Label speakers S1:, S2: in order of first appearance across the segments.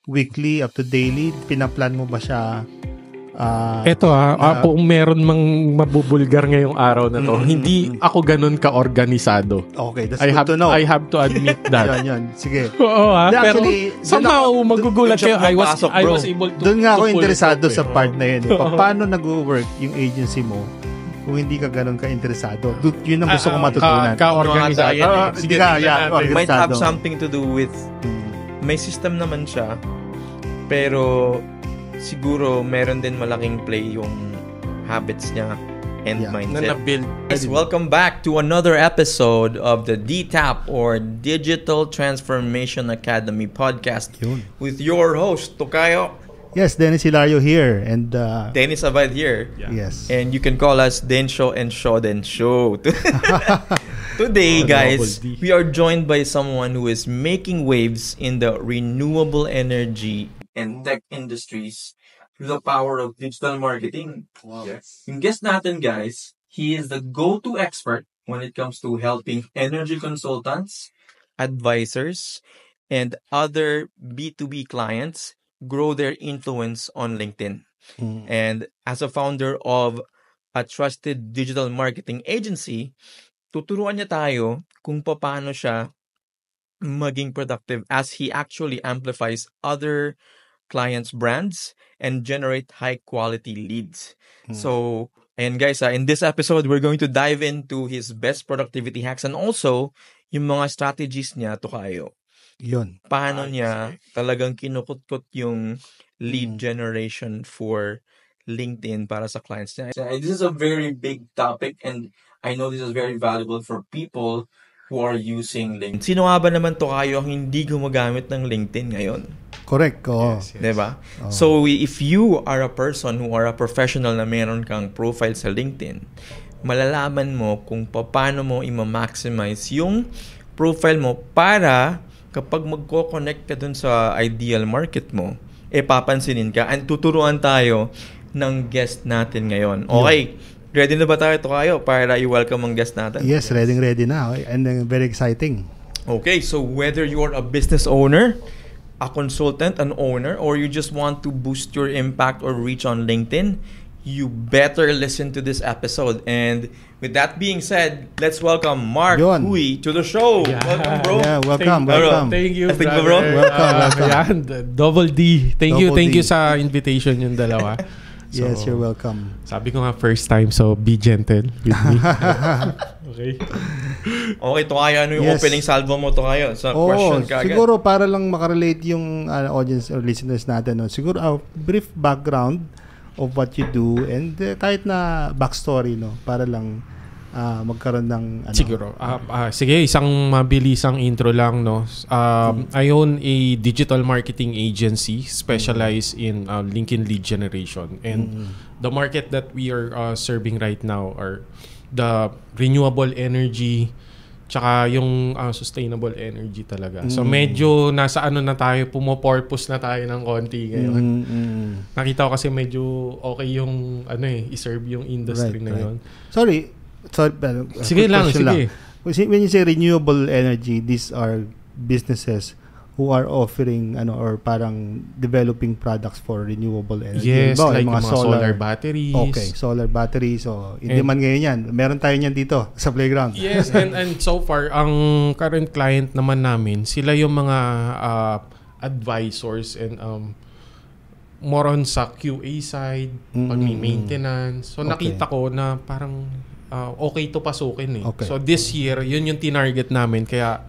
S1: weekly, up to daily? Pinaplan mo ba siya?
S2: Eto kung meron mang mabubulgar ngayong araw na to, hindi ako ganun ka-organisado.
S1: Okay, that's good to know.
S2: I have to admit that.
S1: Yan. Sige.
S2: Oo pero somehow magugulat kayo. I was able to.
S1: Doon nga ako interesado sa part na yun. Paano nag-work yung agency mo kung hindi ka ganun ka-interesado? Yun ang gusto kong matutunan.
S2: Ka-organisado.
S1: Sige ka,
S3: might have something to do with may system naman siya, pero siguro meron din malaking play yung habits niya and mindset. Yes, welcome back to another episode of the DTAP or Digital Transformation Academy podcast with your host, Tokayo.
S1: Yes, Dennis Hilario here and
S3: Dennis Abad here.
S1: Yeah. Yes.
S3: And you can call us Densho and Show. Today, guys, we are joined by someone who is making waves in the renewable energy and tech industries through the power of digital marketing.
S1: Wow.
S3: Yes. Yung guest natin, guys, he is the go-to expert when it comes to helping energy consultants, advisors, and other B2B clients grow their influence on LinkedIn. And as a founder of a trusted digital marketing agency, tuturuan niya tayo kung paano siya maging productive as he actually amplifies other clients' brands and generate high-quality leads. So, and guys, in this episode, we're going to dive into his best productivity hacks and also yung mga strategies niya, Tokayo.
S1: Yun.
S3: Paano niya talagang kinukutkot yung lead generation for LinkedIn para sa clients niya. This is a very big topic and I know this is very valuable for people who are using LinkedIn. Sino nga ba naman Tokayo ang hindi gumagamit ng LinkedIn ngayon?
S1: Correct.
S3: Yes. Diba? So, if you are a person who are a professional na meron kang profile sa LinkedIn, malalaman mo kung paano mo i-maximize yung profile mo para kapag magko-connect ka dun sa ideal market mo, papansinin ka. And tuturuan tayo ng guest natin ngayon. Okay. Ready na ba tayo para i-welcome ang guest natin?
S1: Yes, ready na. And very exciting.
S3: Okay, so whether you're a business owner, a consultant, an owner, or you just want to boost your impact or reach on LinkedIn, you better listen to this episode. And with that being said, let's welcome Mark Hui to the show.
S2: Yeah.
S3: Welcome, bro.
S1: Yeah, welcome.
S2: Thank you,
S3: bro.
S1: Welcome.
S2: Double D. Thank you sa invitation yung dalawa.
S1: So, yes, you're welcome.
S2: Sabi ko nga first time, so be gentle with me. Okay.
S3: Okay, Tokayo, ano yung opening salvo mo, Tokayo? Sa question kagad.
S1: Siguro para lang makarelate yung audience or listeners natin. No? Siguro a brief background of what you do and kahit na backstory, no? Para lang magkaroon ng
S2: siguro sige, isang mabilisang intro lang, no. I own a digital marketing agency specialized in LinkedIn lead generation, and the market that we are serving right now are the renewable energy tsaka yung sustainable energy talaga. So medyo nasa na tayo, pumopurpose na tayo ng konti ngayon. Nakita ko kasi medyo okay yung i-serve yung industry na yun.
S1: Sorry, sige lang. When you say renewable energy, these are businesses who are offering or parang developing products for renewable energy.
S2: Yes, like mga solar batteries.
S1: Okay, solar batteries. So, hindi man ngayon yan. Meron tayo niyan dito sa playground.
S2: Yes, and so far, ang current client naman namin, sila yung mga advisors and more on sa QA side, pag may maintenance. So, nakita ko na parang okay to pasukin . Okay. So this year, yun yung tinarget namin, kaya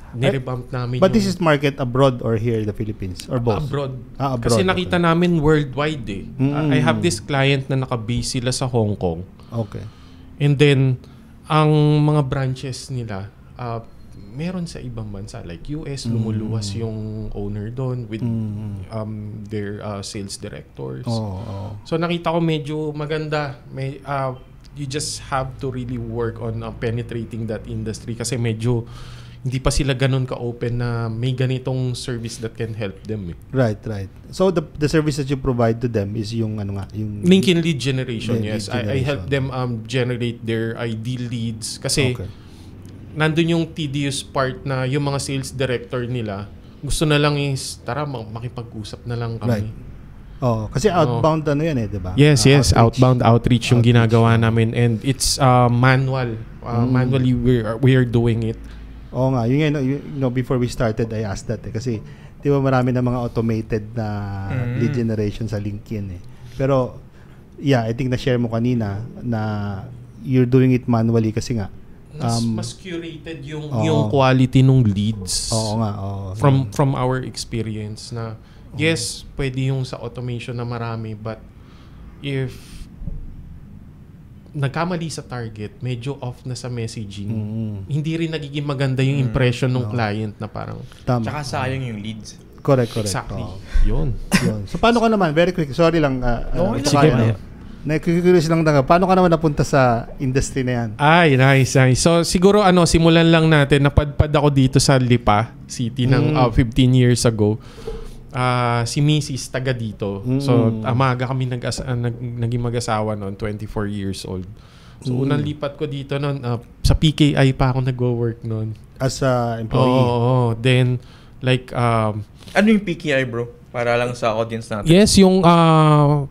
S2: nirevamp namin.
S1: But this is market abroad or here in the Philippines? Or both?
S2: Abroad.
S1: Abroad.
S2: Kasi nakita namin worldwide . I have this client na naka-base sila sa Hong Kong.
S1: Okay.
S2: And then, ang mga branches nila, meron sa ibang bansa. Like US, lumuluwas yung owner doon with their sales directors. So nakita ko medyo maganda. You just have to really work on penetrating that industry kasi medyo hindi pa sila ganun ka-open na may ganitong service that can help them .
S1: Right. So the service that you provide to them is yung yung
S2: LinkedIn lead generation. Yes, I help them generate their ideal leads kasi nandun yung tedious part na yung mga sales director nila gusto na lang is, tara, makipag-usap na lang kami.
S1: Right. Kasi outbound ano yan di ba?
S2: Yes, outbound outreach yung ginagawa namin, and it's manual. Manually we are doing it.
S1: Oo nga, before we started I asked that kasi di ba marami na mga automated na lead generation sa LinkedIn Pero I think na-share mo kanina na you're doing it manually kasi nga
S2: mas curated yung quality ng leads.
S1: Oo nga,
S2: from our experience na yes, pwede yung sa automation na marami, but if nagkamali sa target, medyo off na sa messaging, hindi rin nagiging maganda yung impression ng client na parang
S3: tsaka sayang yung leads.
S1: Correct.
S2: Exactly. Yun.
S1: So paano ka naman, very quick, sorry lang, Nakikurious lang paano ka naman napunta sa industry na yan?
S2: Ay, nice. So siguro simulan lang natin, napadpad ako dito sa Lipa City ng 15 years ago. Si Mrs. taga dito. So maaga kami naging mag-asawa noon, 24 years old. So unang lipat ko dito noon, sa PKI pa ako nagwo-work noon.
S1: As a employee?
S2: Oo. Then like
S3: ano yung PKI, bro? Para lang sa audience natin.
S2: Yes, yung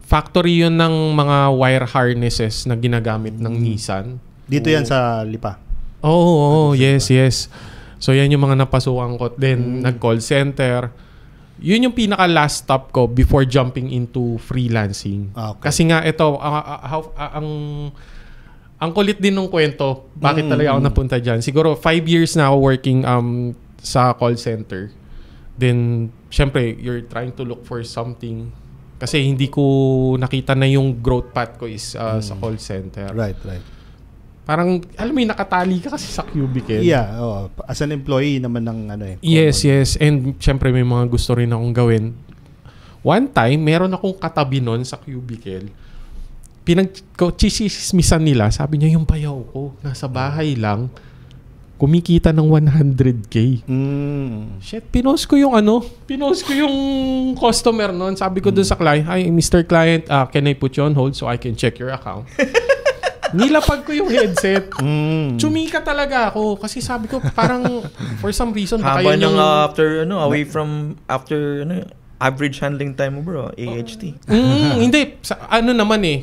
S2: factory yun ng mga wire harnesses na ginagamit ng Nissan.
S1: Dito yan sa Lipa?
S2: Oo, yes. So yan yung mga napasukan ko. Then nag-call center. Yun yung pinaka-last stop ko before jumping into freelancing.
S1: Okay.
S2: Kasi nga ito, ang kulit din ng kwento, bakit talaga ako napunta dyan. Siguro 5 years na ako working sa call center. Then, syempre, you're trying to look for something. Kasi hindi ko nakita na yung growth path ko is sa call center.
S1: Right.
S2: Parang, alam mo, nakatali ka kasi sa cubicle.
S1: Yeah, as an employee naman ng
S2: Yes. And syempre, may mga gusto rin akong gawin. One time, meron akong katabi nun sa cubicle. Chismismisan nila. Sabi niya, yung bayaw ko, nasa bahay lang, kumikita ng 100K. Shit, pinost ko yung customer nun. Sabi ko dun sa client, hi, Mr. Client, can I put you on hold so I can check your account? Nilapag ko yung headset. Chumika talaga ako. Kasi sabi ko, parang, for some reason, baka
S3: yun yung...
S2: away
S3: from average handling time mo, bro, AHT.
S2: Hindi.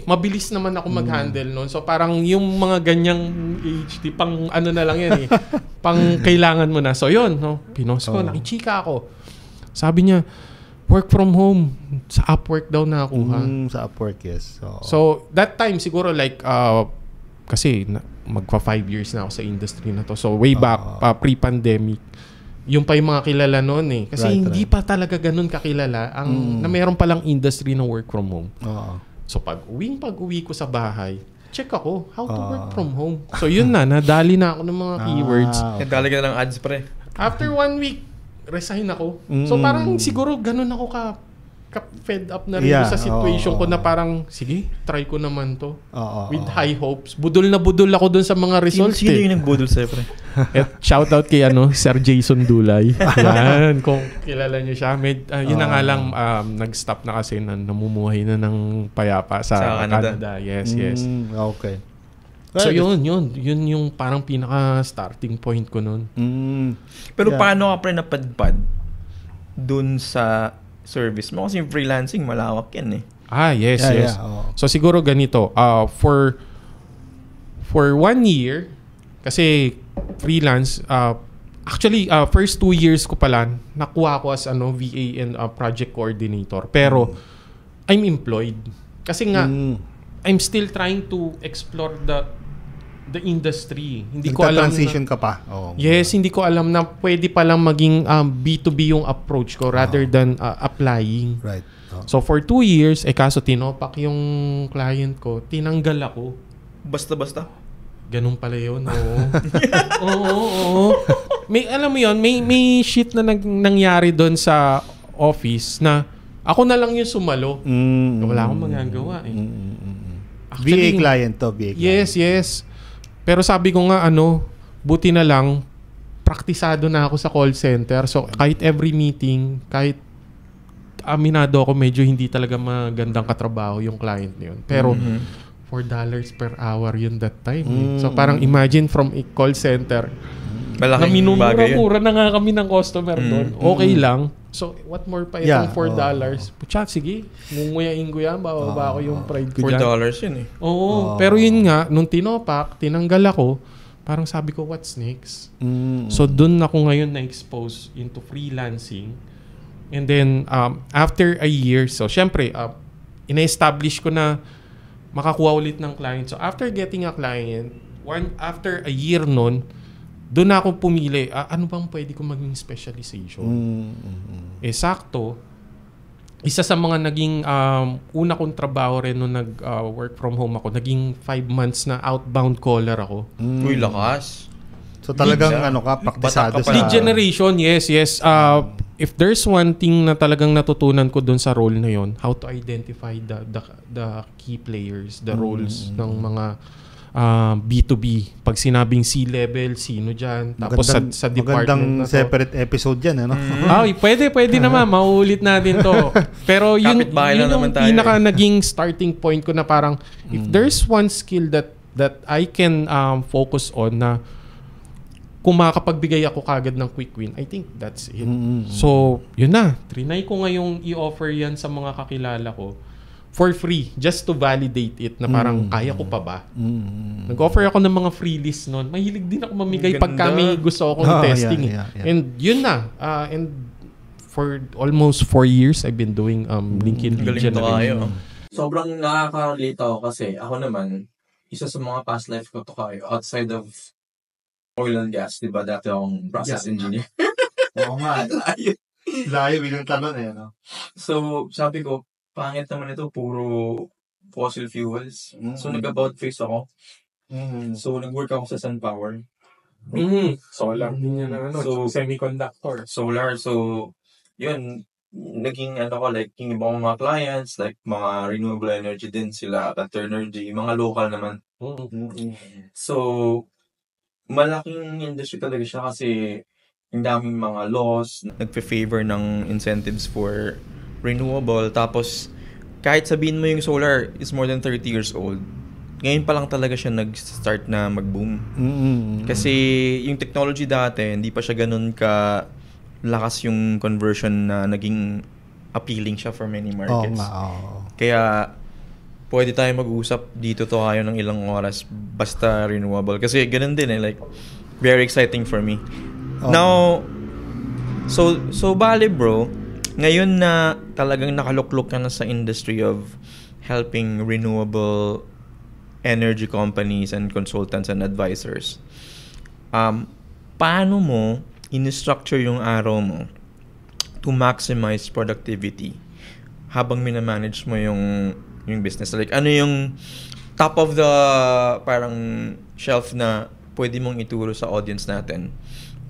S2: Mabilis naman ako mag-handle nun. So, parang yung mga ganyang AHT, pang na lang yan pang kailangan mo na. So, yun. Pinost ko, nakichika ako. Sabi niya, work from home. Sa Upwork daw nakuha.
S1: Sa Upwork, yes.
S2: So, that time, siguro kasi magpa 5 years na ako sa industry na to. So, way back, pre-pandemic, yung pa yung mga kilala noon Kasi hindi pa talaga ganun kakilala na mayroon palang industry ng work from home. So, pag-uwi ko sa bahay, check ako, how to work from home. So, yun nadali na ako ng mga keywords.
S3: Nadali ka na ng ads, pre.
S2: After 1 week, resign ako. So parang siguro ganun ako ka-fed up na rin sa situation ko na parang, sige, try ko naman to. With high hopes. Budol na budol ako dun sa mga results.
S3: Sino yung nagbudol sa'yo, pre?
S2: Shoutout kay Sir Jason Dulay. Yan, kung kilala niyo siya. Yun na nga lang, nag-stop na kasi namumuhay na ng payapa sa Canada. Yes.
S1: Okay.
S2: So yun yung parang pinaka-starting point ko nun.
S3: Pero paano ka pre napadpad dun sa service mo? Kasi yung freelancing, malawak yan
S2: Yes. So siguro ganito, for 1 year, kasi freelance, actually, first 2 years ko pala, nakuha ko as VA and project coordinator. Pero, I'm employed. Kasi nga, I'm still trying to explore the industry. Hindi ko alam
S1: transition ka pa.
S2: Yes, hindi ko alam na pwede palang maging B2B yung approach ko rather than applying.
S1: Right.
S2: So for 2 years, kaso tinopak yung client ko, tinanggal ako.
S3: Basta-basta?
S2: Ganun pala yun. Oo. May, alam mo yun, may shit na nangyari doon sa office na ako na lang yung sumalo. Wala akong magagawa
S1: VA
S2: Actually,
S1: client to, VA client.
S2: Yes. Pero sabi ko nga, buti na lang, praktisado na ako sa call center. So, kahit every meeting, kahit aminado ako, medyo hindi talaga magandang katrabaho yung client na yun. Pero, $4 per hour yun that time. So, parang imagine from a call center,
S3: Malaking
S2: minumura-mura na nga kami ng customer doon. Okay lang. So, what more pa itong $4? Pucha, sige. Ngunguyain ko yan. Bababa ko yung pride ko dyan.
S3: $4 yun eh.
S2: Oo. Pero yun nga, nung tinopak, tinanggal ako, parang sabi ko, what's next? So, doon ako ngayon na-expose into freelancing. And then, after a year, so, syempre, ina-establish ko na makakuha ulit ng client. So, after getting a client, after a year nun, doon na ako pumili, ano bang pwede kong maging specialization? Sakto, isa sa mga naging una kong trabaho rin nung nag-work from home ako, naging 5 months na outbound caller ako.
S3: Uy, lakas.
S1: So talagang praktisado sa...
S2: Lead generation, yes. If there's one thing na talagang natutunan ko doon sa role na yon, how to identify the key players, the roles ng mga B2B. Pag sinabing C-level, sino dyan? Tapos sa department na to.
S1: Separate episode dyan, ano?
S2: Pwede naman. Mauulit natin to. Pero yun yung pinaka naging starting point ko na parang, if there's one skill that I can focus on na kung makakapagbigay ako kagad ng quick win, I think that's it. So, yun na. Trinay ko ngayong i-offer yan sa mga kakilala ko for free, just to validate it na parang kaya ko pa ba? Nag-offer ako ng mga free list noon. Mahilig din ako mamigay pagka may gusto akong testing. Yeah. And yun na. And for almost 4 years, I've been doing LinkedIn lead generation.
S3: Sobrang nakaka-relate ako kasi ako naman, isa sa mga past life ko to kayo, outside of oil and gas, diba? Dati akong process engineer.
S1: Oo nga. Layo bilang talon eh. No?
S3: So, sabi ko, pangit naman ito, puro fossil fuels. So, nag-about face ako. So, nag-work ako sa SunPower.
S2: Solar. So, semiconductor.
S3: Solar. So, yun, naging yung ibang mga clients, like mga renewable energy din sila, at energy, mga local naman. So, malaking industry talaga siya kasi ang daming mga laws. Nagpe-favor ng incentives for renewable. Tapos, kahit sabihin mo yung solar is more than 30 years old, ngayon pa lang talaga siya nag-start na mag-boom. Kasi yung technology dati, hindi pa siya ganun ka lakas yung conversion na naging appealing siya for many markets. Kaya, pwede tayo mag-usap dito to kayo ng ilang oras basta renewable. Kasi ganun din like, very exciting for me. Now, so bale bro, ngayon na talagang nakaluklok ka na sa industry of helping renewable energy companies and consultants and advisors, paano mo in-structure yung araw mo to maximize productivity habang minamanage mo yung business? Like, ano yung top of the parang shelf na pwede mong ituro sa audience natin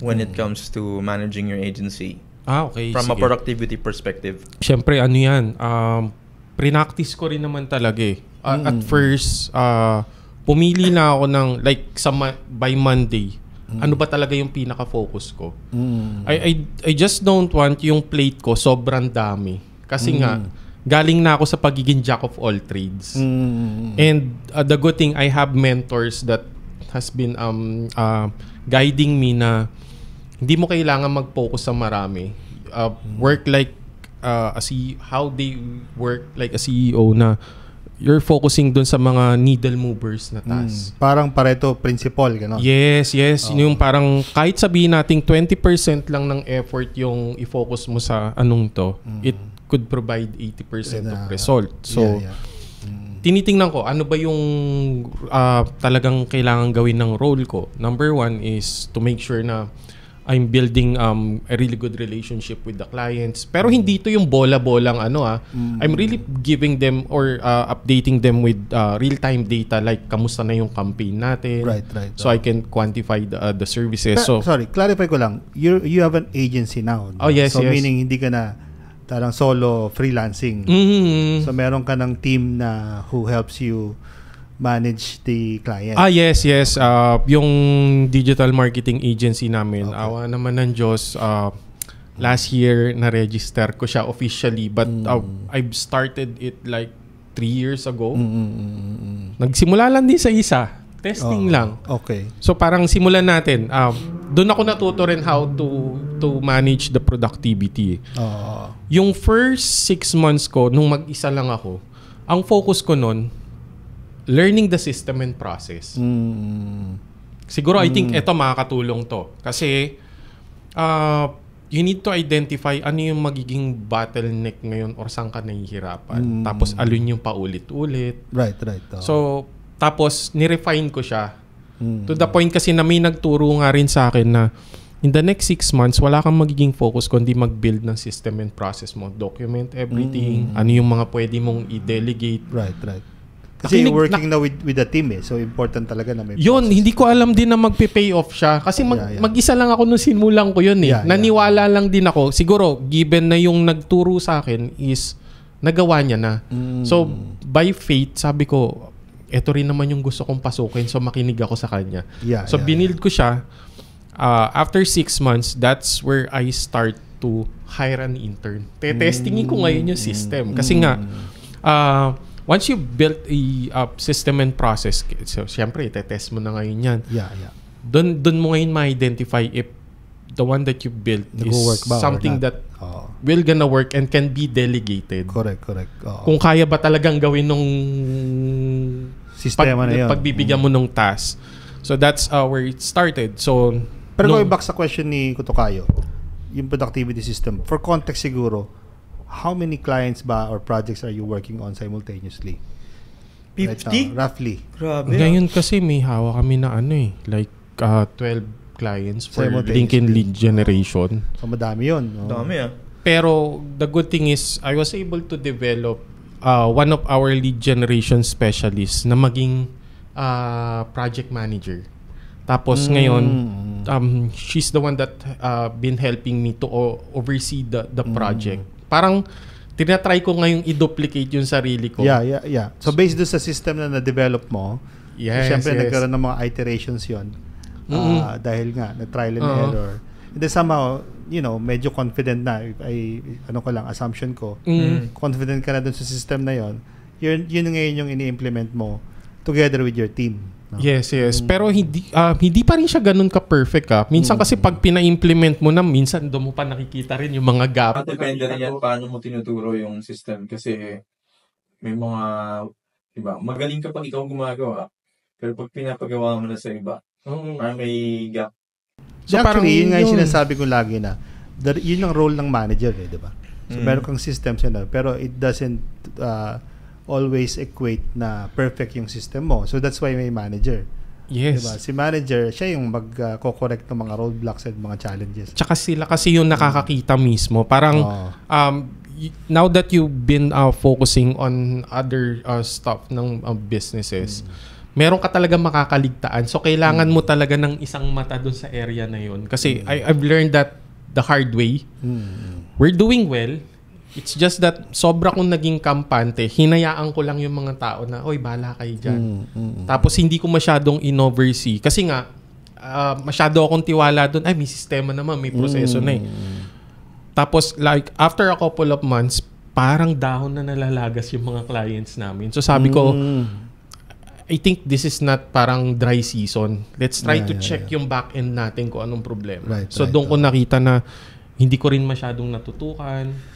S3: when it comes to managing your agency?
S2: Okay.
S3: From a productivity perspective.
S2: Siyempre, ano yan, pre-practice ko rin naman talaga eh. At first, pumili na ako ng, by Monday, ano ba talaga yung pinaka-focus ko? I just don't want yung plate ko sobrang dami. Kasi nga, galing na ako sa pagiging jack of all trades. And the good thing, I have mentors that has been guiding me na hindi mo kailangan mag-focus sa marami. Work like how they work like a CEO na you're focusing dun sa mga needle movers na tasks.
S1: Parang Pareto principle, gano'n?
S2: Yes. Yung parang kahit sabihin natin 20% lang ng effort yung i-focus mo sa anong to, it could provide 80% of result. So, tinitingnan ko, ano ba yung talagang kailangan gawin ng role ko? Number 1 is to make sure na I'm building a really good relationship with the clients. Pero hindi to yung bola-bolang I'm really giving them or updating them with real-time data like kamusta na yung campaign natin.
S1: Right.
S2: So I can quantify the services. So
S1: sorry, clarify ko lang. You have an agency now. No?
S2: Oh, yes.
S1: So meaning hindi ka na tarang solo freelancing. So meron ka ng team na who helps you manage the client.
S2: Yes. Yung digital marketing agency namin, awa naman ng Diyos, last year na-register ko siya officially, but I've started it like 3 years ago. Nagsimula lang din sa isa. Testing lang.
S1: Okay.
S2: So parang simulan natin. Doon ako natuto rin how to manage the productivity. Yung first 6 months ko, nung mag-isa lang ako, ang focus ko nun, learning the system and process. Siguro, I think ito makakatulong to. Kasi, you need to identify ano yung magiging bottleneck ngayon or saan ka nahihirapan. Tapos, alun yung paulit-ulit.
S1: Right.
S2: So, tapos, nirefine ko siya. To the point kasi na may nagturo nga rin sa akin na in the next 6 months, wala kang magiging focus kundi mag-build ng system and process mo. Document everything. Ano yung mga pwede mong i-delegate.
S1: Right. Kasi working na with the team So, important talaga na may
S2: yun,
S1: process.
S2: hindi ko alam din na magpe-pay off siya. Kasi mag-isa lang ako nung simulan ko yun Naniwala lang din ako. Siguro, given na yung nagturo sa akin is nagawa niya na. So, by faith, sabi ko, eto rin naman yung gusto kong pasukin. So, makinig ako sa kanya. So, binild ko siya. After 6 months, that's where I start to hire an intern. Testingin ko ngayon yung system. Kasi nga, once you built a system and process, so, syempre, itetest mo na ngayon yan. Doon mo ngayon ma-identify if the one that you built is something that will gonna work and can be delegated.
S1: Correct.
S2: Kung kaya ba talagang gawin nung
S1: sistema na yun.
S2: Pagbibigyan mo nung task. So, that's where it started. So,
S1: pero going back sa question ni Kutokayo, yung productivity system, for context siguro, how many clients ba or projects are you working on simultaneously?
S3: 50?
S1: Roughly.
S3: Grabe.
S2: Ngayon kasi may hawa kami na like 12 clients for LinkedIn lead generation.
S1: So madami yun.
S3: Dami
S2: Pero the good thing is I was able to develop one of our lead generation specialists na maging project manager. Tapos ngayon, she's the one that been helping me to oversee the project. Parang tinatry ko ngayong i-duplicate yung sarili ko.
S1: Yeah. So based doon sa system na na-develop mo, siyempre nagkaroon ng mga iterations yun. Dahil nga, na-trial and error. And then somehow, medyo confident na. Assumption ko, confident ka na dun sa system na yun. Yun ngayon yung ini-implement mo together with your team. No?
S2: Yes. Pero hindi pa rin siya ganun ka-perfect. Minsan kasi pag pina-implement mo na, minsan doon mo pa nakikita rin yung mga gap.
S3: Depende rin yan paano mo tinuturo yung system. Kasi may mga, diba, magaling ka pag ikaw gumagawa. Pero pag pinapagawa mo na sa iba, parang may gap.
S1: So actually, yun nga yung sinasabi ko lagi na, yun ang role ng manager di ba? So meron kang systems pero it doesn't always equate na perfect yung system mo. So that's why may manager.
S2: Yes.
S1: Diba? Si manager, siya yung mag-correct ng mga roadblocks at mga challenges.
S2: Tsaka sila kasi yung nakakakita mismo. Parang now that you've been focusing on other stuff ng businesses, meron ka talaga makakaligtaan. So kailangan mo talaga ng isang mata dun sa area na yun. Kasi I've learned that the hard way. We're doing well. It's just that sobra kong naging kampante, hinayaan ko lang yung mga tao na, oy, bahala kayo dyan. Tapos hindi ko masyadong in-oversee. Kasi nga, masyado akong tiwala doon, ay, may sistema naman, may proseso na Tapos, like, after a couple of months, parang dahon na nalalagas yung mga clients namin. So sabi ko, I think this is not parang dry season. Let's try to check yung back end natin kung anong problema. So doon ko nakita na hindi ko rin masyadong natutukan.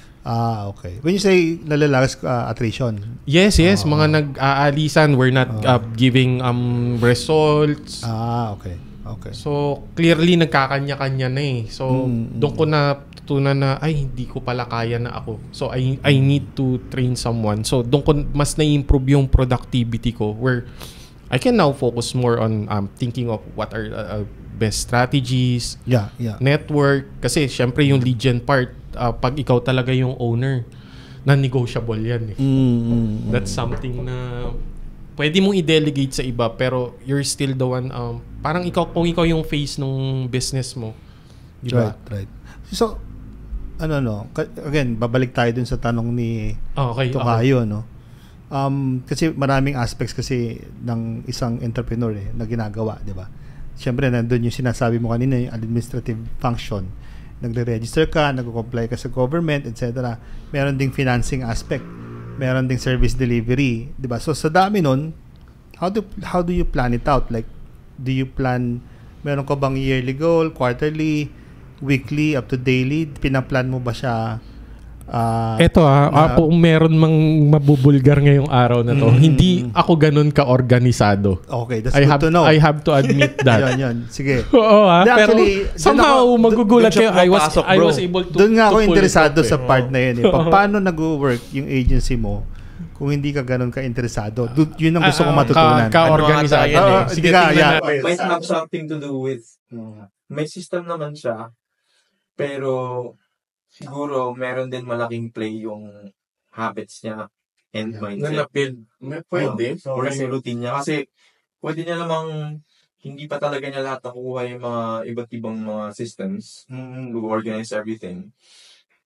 S1: Okay. When you say nalalagas attrition?
S2: Yes. Mga nag-aalisan. We're not giving results.
S1: Okay.
S2: So, clearly, nagkakanya-kanya na So, doon ko natutunan na, ay, hindi ko pala kaya na ako. So, I need to train someone. So, doon ko mas na-improve yung productivity ko where I can now focus more on thinking of what are best strategies, network. Kasi, syempre, yung lead gen part, pag ikaw talaga yung owner, non-negotiable yan That's something na pwede mong i-delegate sa iba pero you're still the one, parang kung ikaw yung face ng business mo. Diba?
S1: Right. So, again, babalik tayo dun sa tanong ni Tokayo, no? Kasi maraming aspects kasi ng isang entrepreneur na ginagawa, di ba? Siyempre, nandun yung sinasabi mo kanina, yung administrative function. Nagre-register ka, nag-comply ka sa government, etc. Meron ding financing aspect. Meron ding service delivery, 'di ba? So sa dami nun, how do you plan it out? Like, do you plan, meron ka bang yearly goal, quarterly, weekly, up to daily? Pinaplan mo ba siya?
S2: Kung meron mang mabubulgar ngayong araw na to, hindi ako ganun ka-organisado.
S1: Okay, that's good to know.
S2: I have to admit that.
S1: Yan. Sige.
S2: Oo, pero somehow magugulat kayo. I was able to
S1: doon nga ako interesado sa part na yun. Paano nag-work yung agency mo kung hindi ka ganun ka-interesado? Yun ang gusto kong matutunan.
S2: Ka-organisado.
S3: Sige, tingnan natin. Might have something to do with, may system naman siya, pero siguro meron din malaking play yung habits niya and mindset.
S4: Pwede.
S3: Or yung routine niya. Kasi pwede niya namang hindi pa talaga niya lahat nakukuha yung mga iba't ibang mga systems to organize everything.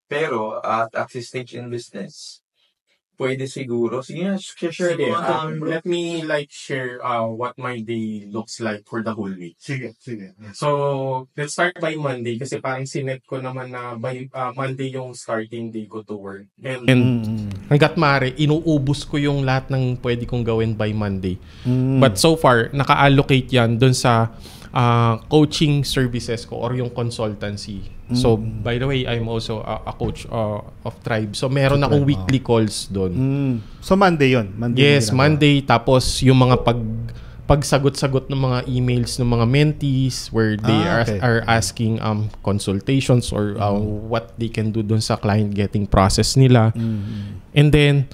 S3: Pero at this stage in business, pwede siguro. Sige, share
S4: Sige,
S3: mo.
S4: let me share what my day looks like for the whole week.
S1: Sige.
S4: So, let's start by Monday kasi parang sinet ko naman na by Monday yung starting day ko to work.
S2: And hanggat maaari, inuubos ko yung lahat ng pwede kong gawin by Monday. But so far, naka-allocate yan dun sa coaching services ko or yung consultancy. So, by the way, I'm also a coach of Tribe. So, meron akong weekly calls doon.
S1: So, Monday yun?
S2: Monday. Tapos, yung mga pagsagot-sagot ng mga emails ng mga mentees where they are asking consultations or what they can do doon sa client getting process nila. And then,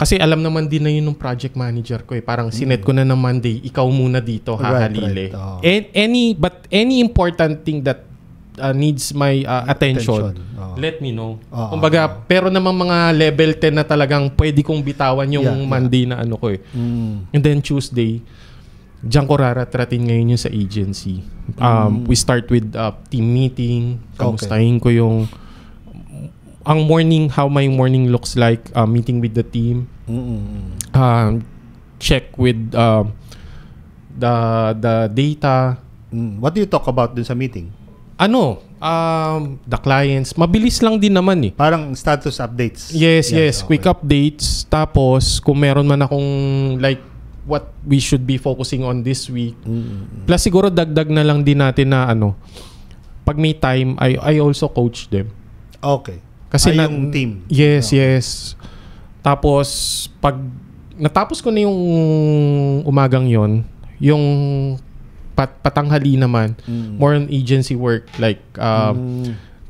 S2: kasi alam naman din na yun ng project manager ko eh. Parang sinet ko na ng Monday, ikaw muna dito, hahalili. Right. Any important thing that needs my attention. Let me know. Kumbaga, pero namang mga level 10 na talagang pwede kong bitawan yung Monday na ano ko eh. And then Tuesday, diyan ko raratratin ngayon yung sa agency. We start with team meeting. Kamustahin ko yung how my morning looks like, meeting with the team. Check with the data.
S1: What do you talk about dun sa meeting?
S2: The clients. Mabilis lang din naman eh.
S1: Parang status updates.
S2: Yes. Quick updates. Tapos, kung meron man akong what we should be focusing on this week. Plus, siguro dagdag na lang din natin na pag may time, I also coach them.
S1: Okay.
S2: Kasi
S1: yung team.
S2: Yes. Tapos, pag natapos ko na yung umagang yon, yung patanghali naman, more on agency work,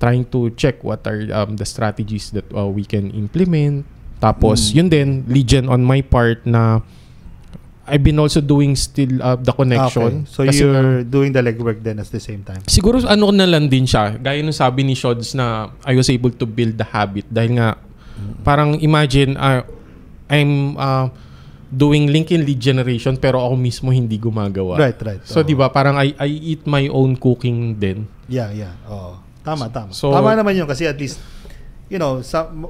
S2: trying to check what are the strategies that we can implement. Tapos, yun din, lead gen on my part na I've been also doing still the connection.
S1: Okay. So kasi you're doing the legwork then at the same time?
S2: Siguro na lang din siya. Gaya nung sabi ni Shods na I was able to build the habit. Dahil nga, parang imagine, I'm doing LinkedIn lead generation pero ako mismo hindi gumagawa.
S1: Right.
S2: So, di ba, parang I eat my own cooking din.
S1: Yeah. Tama. So, tama naman yun kasi at least,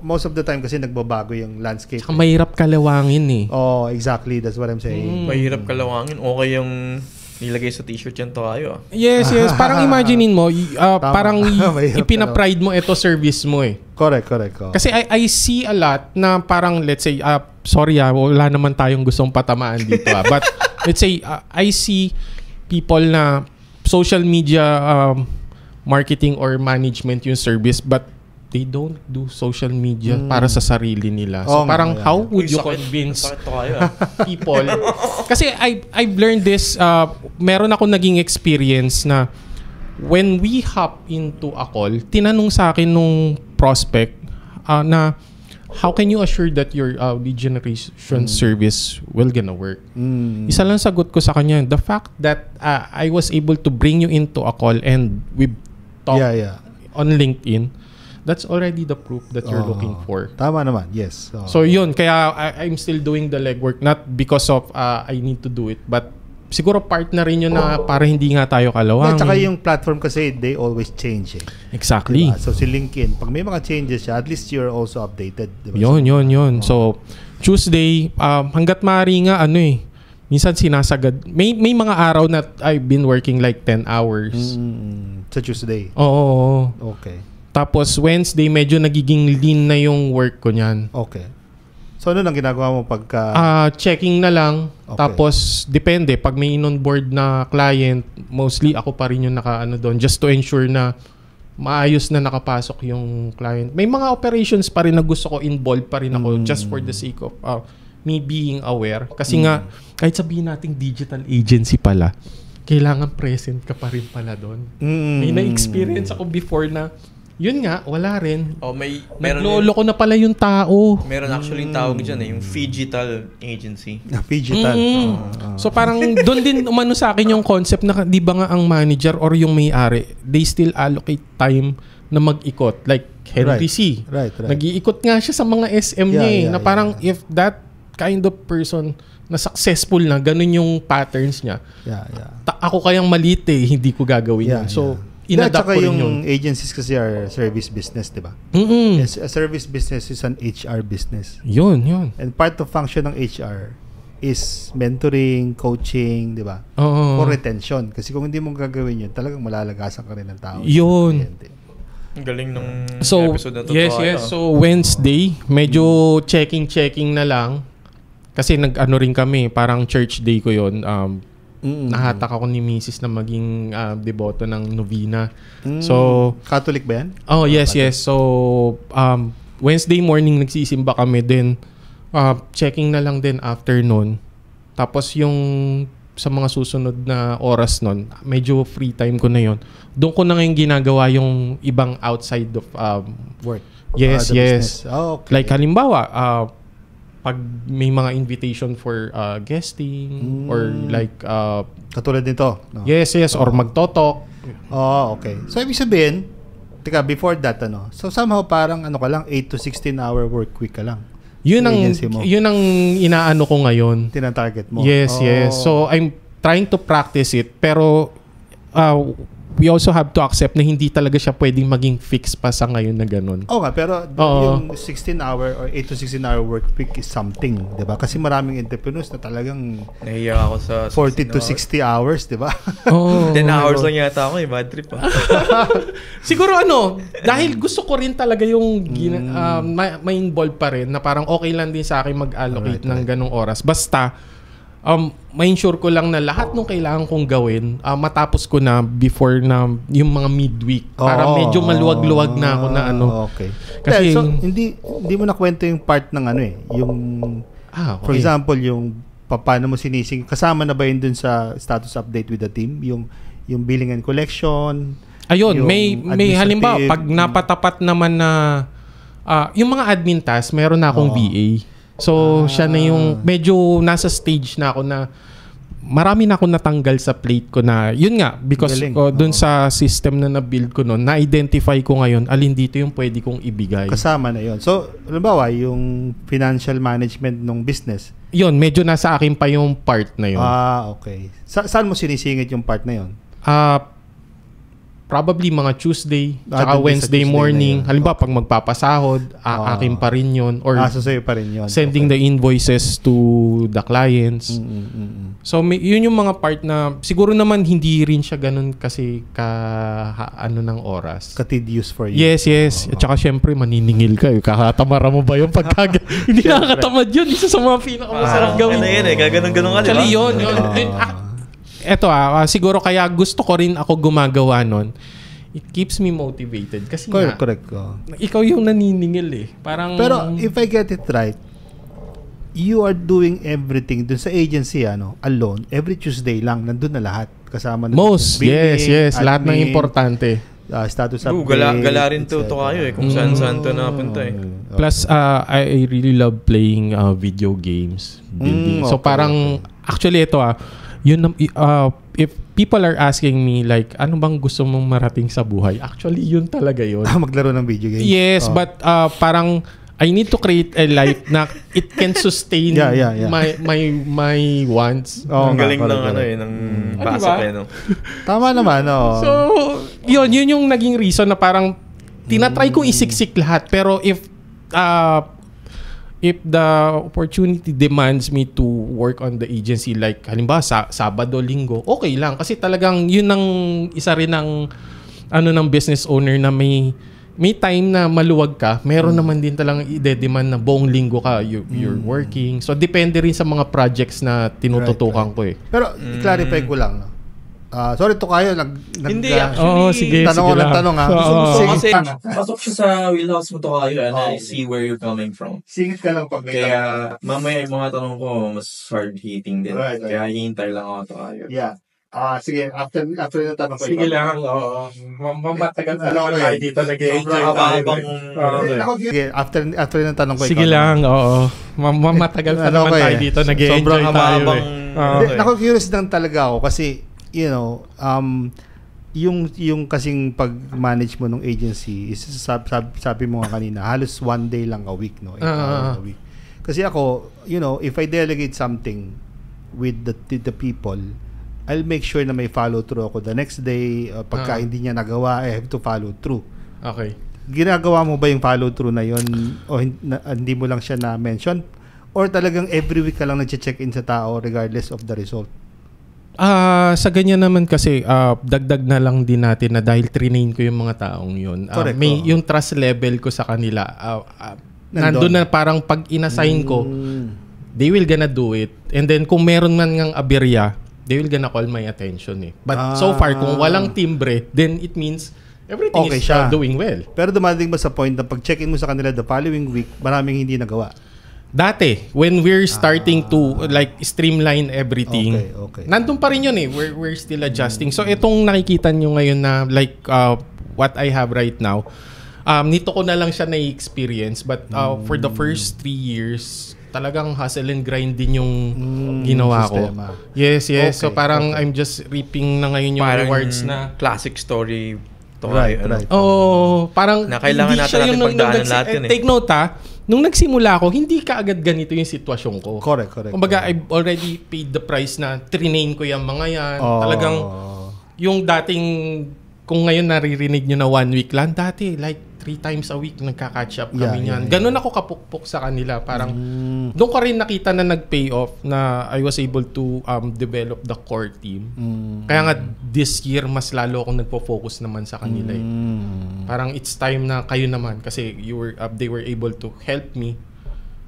S1: most of the time kasi nagbabago yung landscape.
S2: Mahirap kalawangin eh.
S1: Oh, exactly. That's what I'm saying.
S3: Mahirap kalawangin. Okay yung nilagay sa t-shirt yan tayo.
S2: Yes. Parang imaginein mo, parang ipina-pride mo ito service mo eh.
S1: Correct.
S2: Kasi I see a lot na parang let's say, sorry wala naman tayong gustong patamaan dito but let's say, I see people na social media marketing or management yung service but they don't do social media para sa sarili nila. So parang how would you convince people? Kasi I've learned this, meron ako naging experience na when we hop into a call, tinanong sa akin nung prospect na how can you assure that your lead generation service will gonna work? Isa lang sagot ko sa kanya, the fact that I was able to bring you into a call and we talked on LinkedIn, that's already the proof that you're looking for.
S1: Tama naman, yes.
S2: So yun, kaya I'm still doing the legwork not because of I need to do it, but siguro part na rin yun na para hindi nga tayo kalawangin.
S1: At saka yung platform kasi, they always change eh.
S2: Exactly.
S1: Diba? So si LinkedIn, pag may mga changes siya, at least you're also updated. Diba?
S2: Yun. So Tuesday, hanggat maaari nga minsan sinasagad. May mga araw na I've been working 10 hours.
S1: Sa Tuesday?
S2: Oo.
S1: Okay.
S2: Tapos Wednesday, medyo nagiging lean na yung work ko niyan.
S1: Okay. So ano lang ginagawa mo pagka
S2: checking na lang. Okay. Tapos depende pag may in-onboard na client, mostly ako pa rin yung naka-ano doon just to ensure na maayos na nakapasok yung client. May mga operations pa rin na gusto ko involved pa rin ako just for the sake of me being aware. Kasi nga kahit sabihin nating digital agency pala, kailangan present ka pa rin pala doon. May na-experience ako before na yun nga, wala rin. Naglolo ko na pala yung tao.
S3: Meron actually yung tawag dyan yung Phygital Agency.
S1: Phygital.
S2: So parang doon din umano sa akin yung concept na di ba nga ang manager or yung may-ari, they still allocate time na mag-ikot. Like Henry C.
S1: Right.
S2: Nag-iikot nga siya sa mga SM niya na parang if that kind of person na successful na, ganun yung patterns niya. Ako kayang maliit hindi ko gagawin yun. So, in-adapt ko rin yun.
S1: Yung agencies kasi are service business, di ba? Yes, a service business is an HR business.
S2: Yun.
S1: And part of function ng HR is mentoring, coaching, di ba? For retention. Kasi kung hindi mo gagawin yun, talagang malalagasan ka rin ng tao.
S2: Yun.
S3: Ang galing ng episode na to.
S2: Yes. So, Wednesday, medyo checking na lang. Kasi nag-ano rin kami, parang church day ko yun. Nahatak ako ni Mrs. na maging deboto ng novena. So,
S1: Catholic ba yan?
S2: Oh, yes. So, Wednesday morning nagsisimba kami din. Checking na lang din afternoon. Tapos yung sa mga susunod na oras nun, medyo free time ko na yon. Doon ko na ngayon ginagawa yung ibang outside of
S1: work.
S2: Yes.
S1: Okay.
S2: Like halimbawa, pag may mga invitation for guesting or like
S1: katulad nito, no?
S2: Yes, or magtotalk.
S1: Okay. So ibig sabihin, before that so somehow parang ka lang 8 to 16 hour work week ka lang.
S2: Yun ang inaano ko ngayon.
S1: Tina-target mo.
S2: Yes. So I'm trying to practice it pero we also have to accept na hindi talaga siya pwedeng maging fix pa sa ngayon na ganun.
S1: Oo nga, pero yung 16 hour or 8 to 16 hour work week is something, di ba? Kasi maraming entrepreneurs na talagang
S3: nahiya ako sa
S1: 40 to 60 hours, di ba?
S3: 10 hours lang yata ako, bad trip
S2: Siguro dahil gusto ko rin talaga yung may involved pa rin na parang okay lang din sa akin mag-allocate ng ganung oras. Basta ma-ensure ko lang na lahat ng kailangan kong gawin matapos ko na before na yung mga midweek para medyo maluwag-luwag na ako na
S1: Okay.
S2: Kasi
S1: so hindi mo nakwento yung part ng yung
S2: okay.
S1: For example yung paano mo sinising kasama na ba yun dun sa status update with the team yung billing and collection.
S2: Ayun, may halimbawa pag napatapat naman na yung mga admin tasks, meron na akong VA. So, siya na yung medyo nasa stage na ako na marami na ako natanggal sa plate ko na yun nga because dun sa system na na-build ko noon, na-identify ko ngayon alin dito yung pwede kong ibigay.
S1: Kasama na yun. So, halimbawa, yung financial management ng business.
S2: Yun, medyo nasa akin pa yung part na yun.
S1: Okay. Saan mo sinisingit yung part na yun?
S2: Probably mga Tuesday tsaka Wednesday morning. Halimbawa, pag magpapasahod, akin pa rin yun. Or
S1: sa'yo pa rin yun.
S2: Sending the invoices to the clients. So, yun yung mga part na siguro naman hindi rin siya ganun kasi ng oras.
S1: Ka-tedious for you.
S2: Yes. At saka syempre, maniningil ka. Kakatamara mo ba yung pagkag... Hindi nakakatamad yun. Isa sa mga pinakamasarap gawin.
S3: Gaganon-ganon ka, di ba?
S2: Actually, yun. Eto siguro kaya gusto ko rin ako gumagawa nun. It keeps me motivated. Kasi
S1: correct.
S2: Ikaw yung naniningil
S1: Pero if I get it right, you are doing everything dun sa agency alone. Every Tuesday lang, nandun na lahat. Kasama na
S2: most, billing, yes. Admin, lahat ng importante.
S1: Status update.
S3: Gala rin to kayo kung saan to napunta
S2: Plus, I really love playing video games. So parang, actually ito yun if people are asking me like ano bang gusto mong marating sa buhay, actually yun talaga yun.
S1: Maglaro ng video games.
S2: Yes, but parang I need to create a life na it can sustain my wants.
S3: Ang galing ng ng basa pa
S1: Tama naman
S2: So yun yung naging reason na parang tinatry kong isiksik lahat pero if the opportunity demands me to work on the agency like halimbawa Sabado, Linggo, okay lang kasi talagang yun ang isa rin ng ng business owner na may may time na maluwag ka, meron naman din talagang i-demand na buong linggo ka you're working. So depende rin sa mga projects na tinututukan ko eh.
S1: Pero i-clarify ko lang. Sorry to kayo
S3: hindi actually.
S2: Sige,
S1: tanong ha.
S3: Kasi pasok siya sa wheelhouse mo to kayo and I see where you're coming from.
S1: Singit ka lang pag may
S3: kaya mamaya yung mga tanong ko mas hard hitting din.
S1: Right.
S3: Kaya hihintay lang ako to kayo.
S1: Yeah. Sige, after yung tanong ko.
S4: Sige lang, mamatagal na tayo dito nag-enjoy
S1: Sige, after yung tanong ko.
S2: Sige lang, mamatagal na naman tayo dito nag-enjoy
S3: sobrang
S2: tayo
S1: Nako-curious lang talaga ako kasi, you know, yung kasing pag-manage mo ng agency, is, sabi mo nga kanina, halos one day lang a week, no? 8 hours a week. Kasi ako, you know, if I delegate something with the people, I'll make sure na may follow through ako the next day. Pagka hindi niya nagawa, I have to follow through.
S2: Okay.
S1: Ginagawa mo ba yung follow through na yon o hindi mo lang siya na-mention? Or talagang every week ka lang nag-check-in sa tao regardless of the result?
S2: Sa ganyan naman kasi, dagdag na lang din natin na dahil train ko yung mga taong yun. May yung trust level ko sa kanila. Nandun na parang pag inassign ko, they will gonna do it. And then kung meron man ngang aberya, they will gonna call my attention eh. But so far, kung walang timbre, then it means everything is doing well.
S1: Pero dumating ba sa point na pag-check-in mo sa kanila the following week, maraming hindi nagawa?
S2: Dati, when we're starting to like streamline everything, nandun pa rin yun eh. We're still adjusting. So itong nakikita nyo ngayon na like what I have right now, nito ko na lang siya na-experience. But for the first 3 years, talagang hustle and grind din yung ginawa sistema ko. Yes. So parang I'm just reaping na ngayon yung parang rewards na
S3: classic story.
S1: Right.
S2: Parang
S3: na kailangan natin pagdaanan lahat yun eh.
S2: Take note nung nagsimula ako, hindi kaagad ganito yung sitwasyon ko.
S1: Correct.
S2: Kumbaga, I've already paid the price na trinain ko yung mga yan. Talagang yung dating, kung ngayon naririnig nyo na 1 week lang, dati like 3 times a week nagka-catch up kami niyan. Ganun ako kapukpok sa kanila. Parang doon ko rin nakita na nag-pay off na I was able to develop the core team. Kaya nga this year mas lalo akong nagpo-focus naman sa kanila eh. Parang it's time na kayo naman kasi they were able to help me.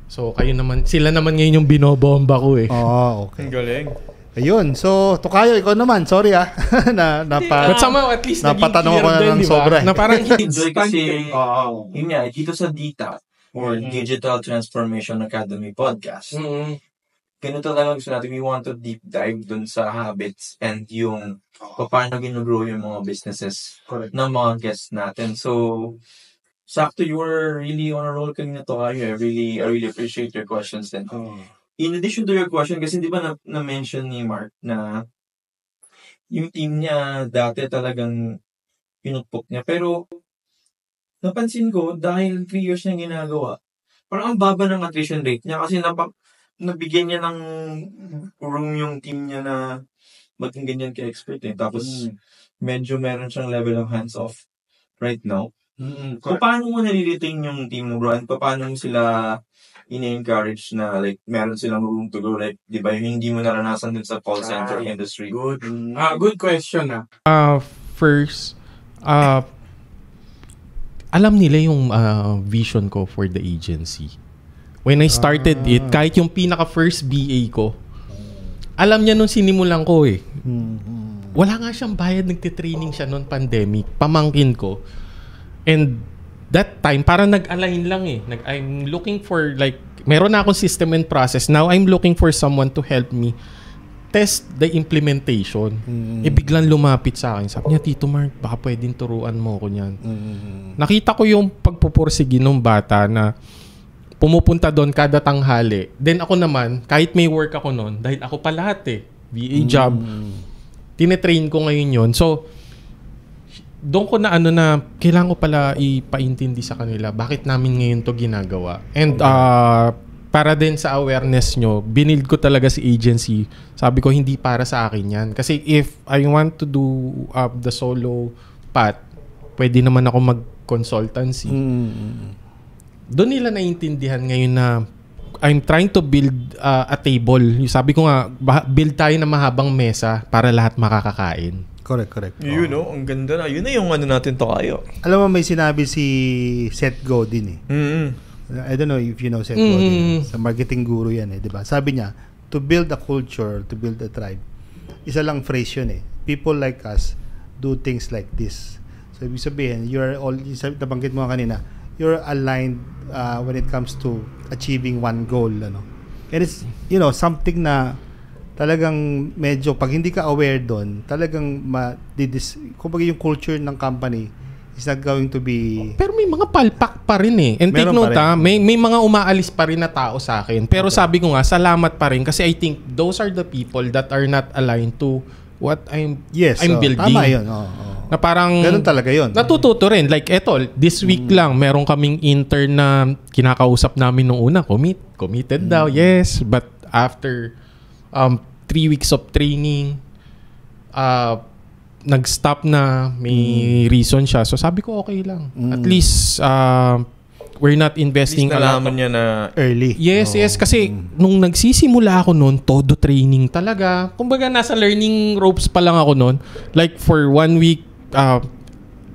S2: So kayo naman, sila naman ngayon yung binobomba ko eh.
S1: Okay.
S3: Galing.
S1: Ayun. So, Tokayo, ikaw naman. Sorry
S2: But somehow, at least
S1: napatanong ko na ng sobra.
S2: Na parang
S3: enjoy kasi, yun nga, dito sa DITA or Digital Transformation Academy podcast, ganito talaga gusto natin. We want to deep dive dun sa habits and yung paano ginugrow yung mga businesses ng mga guests natin. So, sakto, you were really on a roll kanina, Tokayo. I really appreciate your questions then. In addition to your question, kasi di ba na-mention ni Mark na yung team niya dati talagang pinupok niya. Pero napansin ko, dahil 3 years niya ginagawa, parang ang baba ng attrition rate niya kasi nabigyan niya ng room yung team niya na maging ganyan ka-expert eh. Tapos medyo meron siyang level of hands-off right now. Paano mo naliretain yung team mo, bro? And paano mo sila ina-encourage na like meron silang room to go, like di ba yung hindi mo naranasan dun sa call center industry?
S4: Good question
S2: First, alam nila yung vision ko for the agency. When I started it, kahit yung pinaka first BA ko, alam niya nung sinimulan ko eh. Wala nga siyang bayad, nagtitraining siya noon pandemic, pamangkin ko. And that time, parang nag-align lang eh. I'm looking for like, meron na akong system and process. Now, I'm looking for someone to help me test the implementation. Biglang lumapit sa akin. Sabi niya, Tito Mark, baka pwedeng turuan mo ko niyan. Nakita ko yung pagpupursige ng bata na pumupunta doon kada tanghali. Then ako naman, kahit may work ako noon, dahil ako pa lahat eh. VA job. Tinetrain ko ngayon yun. So, doon ko na kailangan ko pala ipaintindi sa kanila bakit namin ngayon to ginagawa. And para din sa awareness nyo, binild ko talaga si agency. Sabi ko, hindi para sa akin yan. Kasi if I want to do the solo path, pwede naman ako mag-consultancy. Doon nila naiintindihan ngayon na I'm trying to build a table. Sabi ko nga, build tayo ng mahabang mesa para lahat makakakain.
S1: Correct.
S3: You know, ang ganda na. Yun na yung ano natin to kayo.
S1: Alam mo, may sinabi si Seth Godin I don't know if you know Seth Godin. Sa marketing guru yan diba? Sabi niya, to build a culture, to build a tribe, isa lang phrase yun people like us do things like this. So, ibig sabihin, nabanggit mo kanina, you're aligned when it comes to achieving one goal, ano? And it's, something na talagang medyo, pag hindi ka aware doon, talagang kumbaga yung culture ng company is not going to be...
S2: Pero may mga palpak pa rin And take note may mga umaalis pa rin na tao sa akin. Pero sabi ko nga, salamat pa rin kasi I think those are the people that are not aligned to what I'm building.
S1: Tama yun.
S2: Na parang...
S1: Ganun talaga yun.
S2: Natututo rin. Like eto, this week lang, meron kaming intern na kinakausap namin nung una. Committed daw, yes. But after 3 weeks of training, nag-stop na, may reason siya. So sabi ko, okay lang. At least, we're not investing
S3: a lot. Niya na
S1: early.
S2: Yes. Kasi nung nagsisimula ako noon, todo training talaga. Kumbaga, nasa learning ropes pa lang ako noon. Like for 1 week,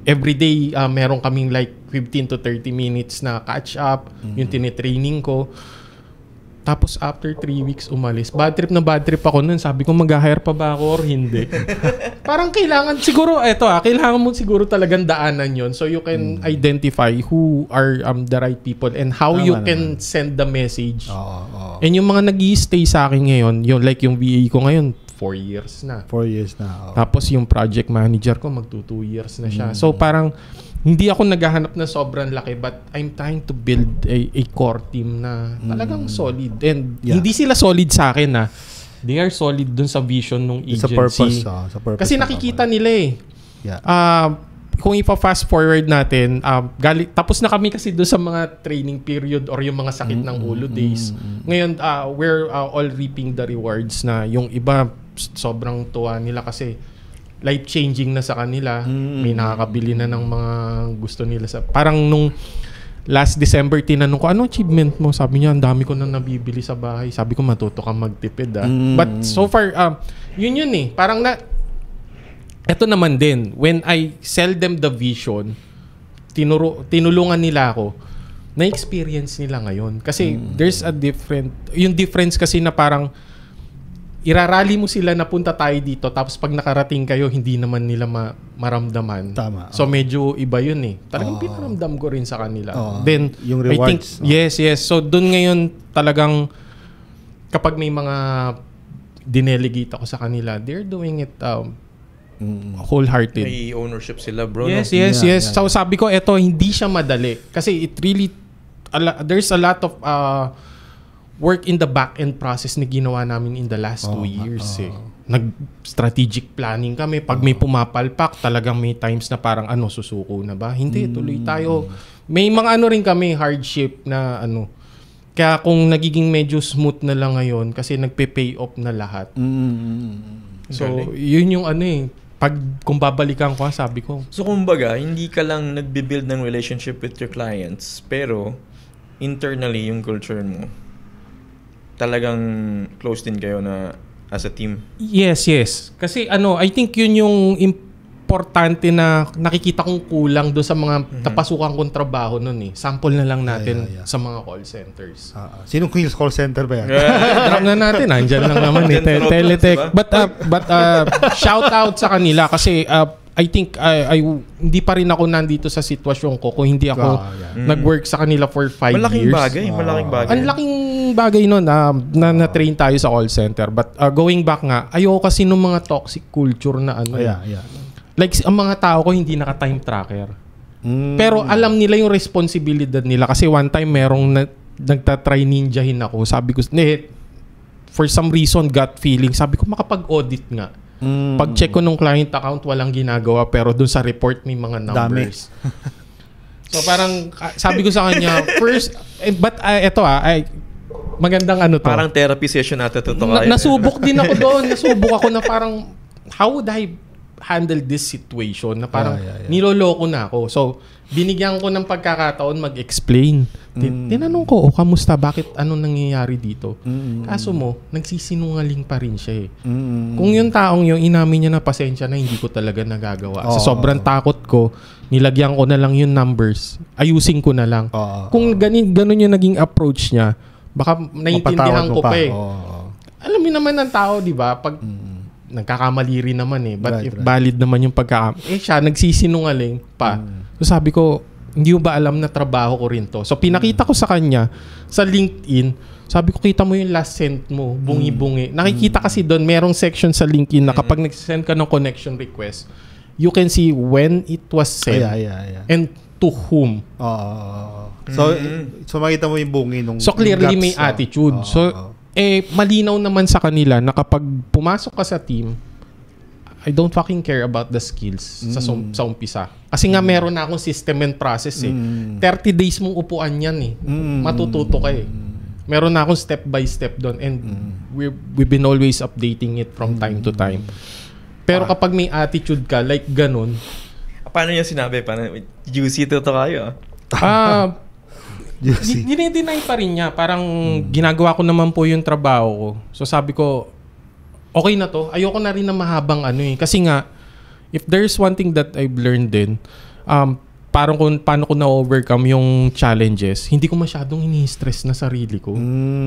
S2: every day, meron kaming like 15 to 30 minutes na catch up. Yung tinitraining ko. Tapos after 3 weeks umalis. Bad trip ako nun. Sabi ko, mag-hire pa ba ako or hindi? Parang kailangan siguro, kailangan mo siguro talagang daanan yon so you can identify who are the right people and how you can send the message. And yung mga nag-i-stay sa akin ngayon, like yung VA ko ngayon, 4 years na.
S1: 4 years na.
S2: Tapos yung project manager ko, mag-2 years na siya. So parang, hindi ako naghahanap na sobrang laki but I'm trying to build a core team na talagang solid. And hindi sila solid sa akin They are solid dun sa vision ng agency.
S1: Sa purpose.
S2: Kasi nakikita nila kung ipa-fast forward natin, tapos na kami kasi doon sa mga training period or yung mga sakit ng ulo days. Ngayon, we're all reaping the rewards na yung iba sobrang tuwa nila kasi life-changing na sa kanila. May nakakabili na ng mga gusto nila. Parang nung last December, tinanong ko, ano achievement mo? Sabi niya, ang dami ko na nabibili sa bahay. Sabi ko, matuto kang magtipid. But so far, yun Parang eto naman din, when I sell them the vision, tinulungan nila ako, na-experience nila ngayon. Kasi there's a yung difference kasi na parang, irarally mo sila na punta tayo dito tapos pag nakarating kayo hindi naman nila maramdaman.
S1: Tama.
S2: So medyo iba yun Talagang pinaramdam ko rin sa kanila. Then
S1: yung rewards.
S2: I think, yes. So doon ngayon talagang kapag may mga dinelegate ako sa kanila, they're doing it wholehearted.
S3: May ownership sila, bro.
S2: Yes. So sabi ko, hindi siya madali kasi it really there's a lot of work in the back-end process na ginawa namin in the last 2 years Nag-strategic planning kami. Pag may pumapalpak, talagang may times na parang susuko na ba? Hindi, tuloy tayo. May mga rin kami, hardship na Kaya kung nagiging medyo smooth na lang ngayon kasi nagpe-pay off na lahat. So, yun yung kung babalikan ko, sabi ko.
S3: So, kumbaga, hindi ka lang nagbe-build ng relationship with your clients, pero internally, yung culture mo, talagang close din kayo na as a team. Yes.
S2: Kasi I think yun yung importante na nakikita kong kulang doon sa mga napasukan kong trabaho noon Sample na lang natin sa mga call centers.
S1: Sinong call center ba yan?
S2: Drop na natin. Andyan lang naman Teletech. But shout out sa kanila kasi I think hindi pa rin ako nandito sa sitwasyon ko kung hindi ako nag-work sa kanila for 5
S3: Malaking
S2: years.
S3: Bagay.
S2: Ang laking bagay nun na-train tayo sa call center. But going back nga, ayoko kasi nung mga toxic culture na Like, ang mga tao ko hindi naka-time tracker. Pero alam nila yung responsibilidad nila. Kasi one time merong nagtatry ninjahin ako. Sabi ko, for some reason, gut feeling, sabi ko makapag-audit nga. Pag-check ko nung client account, walang ginagawa. Pero dun sa report, may mga numbers. So parang, sabi ko sa kanya, first, but magandang to.
S3: Parang therapy session natin to.
S2: Nasubok din ako doon. Nasubok ako na parang, how would I handle this situation na parang niloloko na ako. So, binigyan ko ng pagkakataon mag-explain. Tinanong ko, kamusta? Bakit? Anong nangyayari dito? Kaso mo, nagsisinungaling pa rin siya eh. Kung yung taong yung inamin niya na pasensya na, hindi ko talaga nagagawa. Sa sobrang takot ko, nilagyan ko na lang yung numbers. Ayusin ko na lang. Kung ganun yung naging approach niya, baka naiintindihan ko pa eh. Alam mo naman ng tao, di ba? Pag nagkakamali rin naman eh. But if valid naman yung pagkakamali, siya nagsisinungaling pa. So sabi ko, hindi mo ba alam na trabaho ko rin to? So pinakita ko sa kanya, sa LinkedIn, sabi ko, kita mo yung last sent mo, bungi-bungi. Nakikita kasi doon, merong section sa LinkedIn na kapag nag-send ka ng connection request, you can see when it was sent and to whom.
S1: So makita mo yung bungi nung...
S2: So clearly may attitude. Malinaw naman sa kanila na kapag pumasok ka sa team, I don't fucking care about the skills sa umpisa. Kasi nga meron na akong system and process eh. 30 days mong upuan yan eh. Matututo ka eh. Meron na akong step by step doon and we've been always updating it from time to time. Pero kapag may attitude ka, like ganun.
S3: Paano niya sinabi? Paano, juicy to kayo?
S2: Dinideny pa rin niya. Parang ginagawa ko naman po yung trabaho ko. So sabi ko, okay na to. Ayoko na rin na mahabang ano eh. Kasi nga, if there's one thing that I've learned din, paano ko na-overcome yung challenges, hindi ko masyadong ini-stress na sarili ko.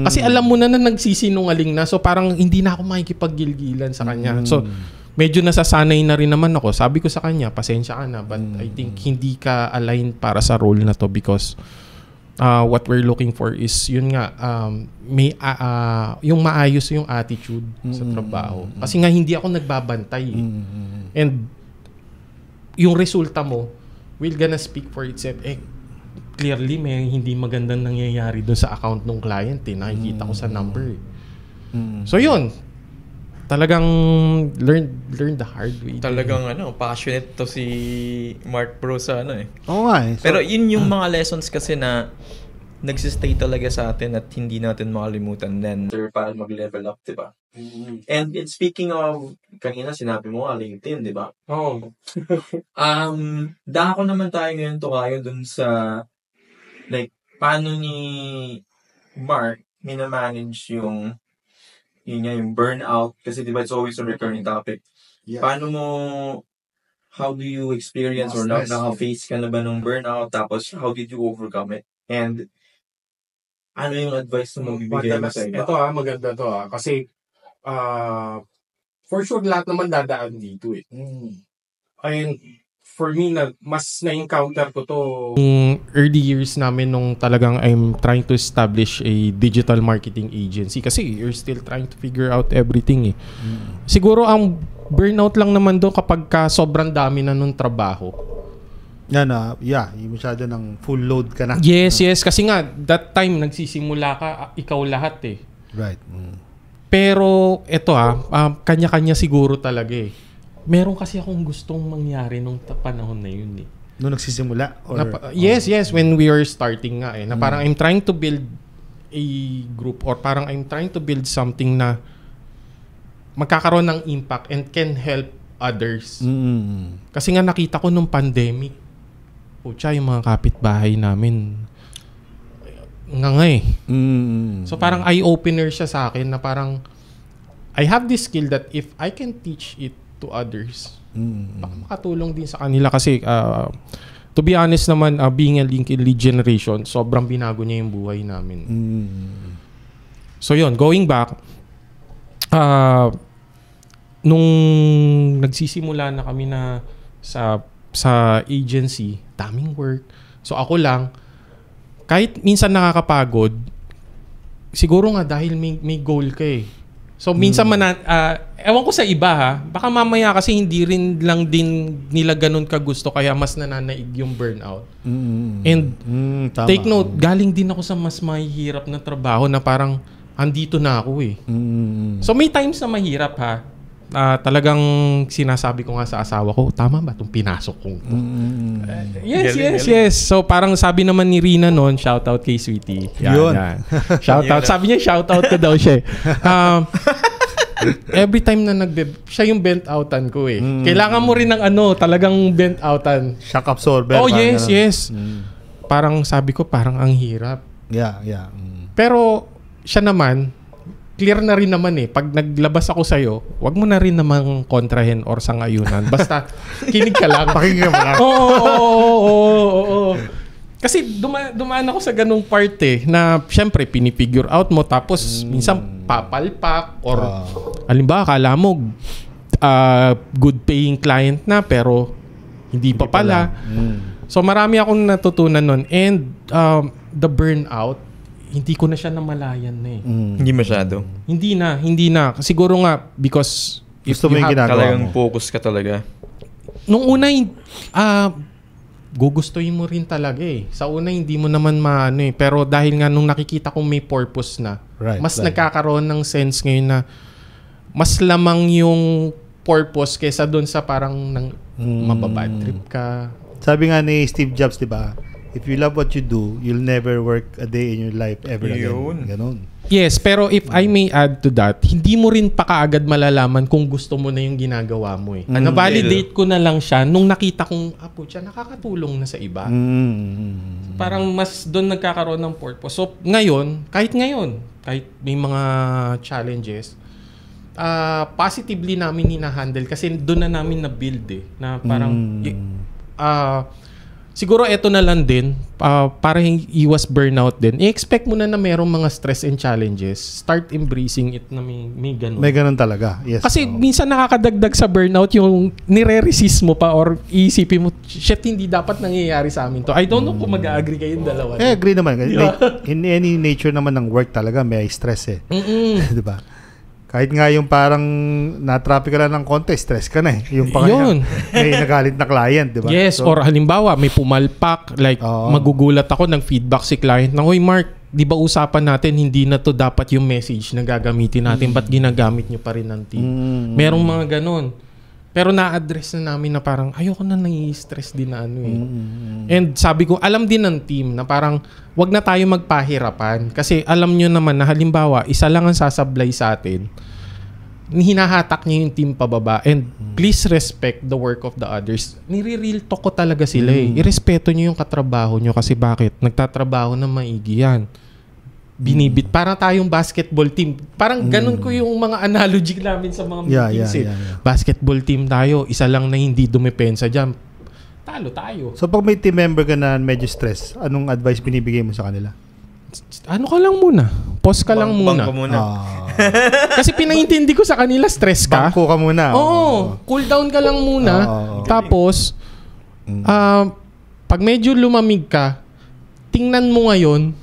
S2: Kasi alam mo na nagsisinungaling na. So parang hindi na ako makikipaggilgilan sa kanya. So medyo nasasanay na rin naman ako. Sabi ko sa kanya, pasensya ka na. But I think hindi ka aligned para sa role na to because what we're looking for is yun nga yung maayos yung attitude sa trabaho. Kasi nga hindi ako nagbabantay and yung resulta mo will gonna speak for itself. Clearly may hindi magandang nangyayari dun sa account ng client eh. Nakikita ko sa number eh. So yun, talagang learn the hard way.
S3: Talagang passionate to si Mark Bro sa eh.
S1: Oo nga eh.
S3: Pero yun yung mga lessons kasi na nagsistay talaga sa atin at hindi natin makalimutan then para mag-level up, diba? And speaking of, kanina sinabi mo LinkedIn, diba?
S4: Oo.
S3: Dako naman tayo ngayon kayo dun sa like, paano ni Mark minamanage yung burnout kasi diba it's always a recurring topic. Paano mo, how do you experience or naka-face ka na ba ng burnout tapos how did you overcome it? And ano yung advice na magbibigay mo sa iba?
S4: Ito maganda to kasi for sure lahat naman dadaan dito eh. And for me, mas na-encounter ko to.
S2: Early years namin nung talagang I'm trying to establish a digital marketing agency kasi you're still trying to figure out everything eh. Siguro ang burnout lang naman doon kapag sobrang dami na nung trabaho.
S1: Yung masyado ng full load ka na.
S2: Yes. Kasi nga, that time nagsisimula ka, ikaw lahat eh.
S1: Right.
S2: Pero ito kanya-kanya siguro talaga eh. Meron kasi akong gustong mangyari nung panahon na yun eh.
S1: Nung nagsisimula?
S2: Yes. When we were starting nga eh. Na parang I'm trying to build a group or parang I'm trying to build something na magkakaroon ng impact and can help others. Kasi nga nakita ko nung pandemic, yung mga kapitbahay namin nga eh. So parang eye-opener siya sa akin na parang I have this skill that if I can teach it to others, baka makatulong din sa kanila kasi to be honest naman, being a LinkedIn lead generation, sobrang binago niya yung buhay namin. So yun, going back, nung nagsisimula na kami na sa agency, daming work. So ako lang, kahit minsan nakakapagod, siguro nga dahil may goal ka eh. So minsan ewan ko sa iba baka mamaya kasi hindi rin lang din nila ganun kagusto kaya mas nananaig yung burnout. And take note, galing din ako sa mas mahihirap na trabaho na parang andito na ako eh. So may times na mahirap talagang sinasabi ko nga sa asawa ko, tama ba itong pinasok kong to? Yes. So parang sabi naman ni Rina noon, shoutout kay Sweetie. Yan. Shoutout. Sabi niya, shoutout ko daw siya. every time na siya yung bent outan ko eh. Kailangan mo rin ng talagang bent outan.
S1: Shock absorber.
S2: Oh, yes. Parang sabi ko, parang ang hirap.
S1: Yeah.
S2: Pero siya naman, clear na rin naman eh. Pag naglabas ako sa'yo, wag mo na rin namang kontrahin or sangayunan. Basta kinig ka lang.
S1: Pakinggan mo lang.
S2: Oo. Kasi dumaan ako sa ganung part eh, na syempre pinifigure out mo tapos minsan papalpak or halimbawa akala mo good paying client na pero hindi pa pala. So marami akong natutunan nun and the burnout, hindi ko na siya namalayan na eh.
S3: Hindi masyado.
S2: Hindi na. Siguro nga because if
S1: gusto mo yung ginagawa
S3: talagang focus ka talaga.
S2: Nung una gugustuhin mo rin talaga eh. Sa una hindi mo naman maano eh. Pero dahil nga nung nakikita kong may purpose na, mas nagkakaroon ng sense ngayon na mas lamang yung purpose kaysa doon sa parang mababad trip ka.
S1: Sabi nga ni Steve Jobs, di ba? If you love what you do, you'll never work a day in your life ever again. Ganon.
S2: Yes, pero if I may add to that, hindi mo rin pa kaagad malalaman kung gusto mo na yung ginagawa mo eh. Na-validate ko na lang siya nung nakita kong, siya nakakatulong na sa iba. Parang mas doon nagkakaroon ng purpose. So, kahit may mga challenges, positively namin hinahandle kasi doon na namin na-build eh. Na parang, siguro eto na lang din, para iwas burnout din. I-expect mo na merong mga stress and challenges. Start embracing it na may ganun.
S1: May ganun talaga, yes.
S2: Kasi minsan nakakadagdag sa burnout yung nire-resist mo pa or iisipin mo, shit, hindi dapat nangyayari sa amin to. I don't know kung mag-agree kayong dalawa.
S1: Agree naman. In any nature naman ng work talaga, may stress eh. Diba? Kahit nga yung parang na-traffic ka lang ng konti, stress ka na eh. Yung may nagalit na client, di ba?
S2: Yes, or halimbawa, may pumalpak, magugulat ako ng feedback si client na, "Hoy Mark, di ba usapan natin hindi na to dapat yung message na gagamitin natin, ba't ginagamit nyo pa rin ng team?" Merong mga ganon. Pero na-address na namin na parang ayoko na nai-stress din na And sabi ko, alam din ng team na parang wag na tayo magpahirapan. Kasi alam nyo naman na halimbawa, isa lang ang sasablay sa atin. Hinahatak niya yung team pababa. And please respect the work of the others. Nire-real talk ko talaga sila eh. Irespeto nyo yung katrabaho nyo kasi bakit? Nagtatrabaho na maigi yan. Binibit. Parang tayong basketball team. Parang ganun ko yung mga analogy namin sa mga meetings eh. Basketball team tayo. Isa lang na hindi dumepensa dyan. Talo tayo.
S1: So pag may team member ka na medyo stress, anong advice binibigay mo sa kanila?
S2: Ano ka lang muna? Pause ka lang muna.
S3: Bangko muna.
S2: Kasi pinaintindi ko sa kanila, stress ka.
S1: Bangko ka muna.
S2: Oo. Cool down ka lang muna. Tapos, pag medyo lumamig ka, tingnan mo ngayon,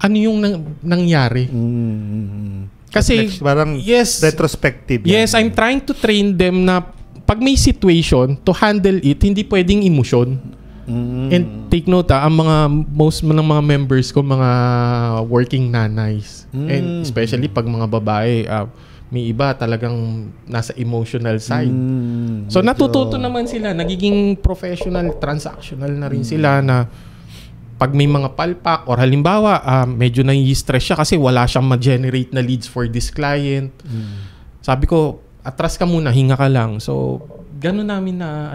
S2: ano yung nangyari. Kasi,
S1: parang retrospective.
S2: Yes, I'm trying to train them na pag may situation, to handle it, hindi pwedeng emosyon. And take note ang most ng mga members ko, mga working nanays. And especially pag mga babae, may iba talagang nasa emotional side. So natututo naman sila, nagiging professional, transactional na rin sila na pag may mga palpak or halimbawa medyo nai-stress siya kasi wala siyang ma-generate na leads for this client. Sabi ko, atras ka muna, hinga ka lang. So, gano'n namin na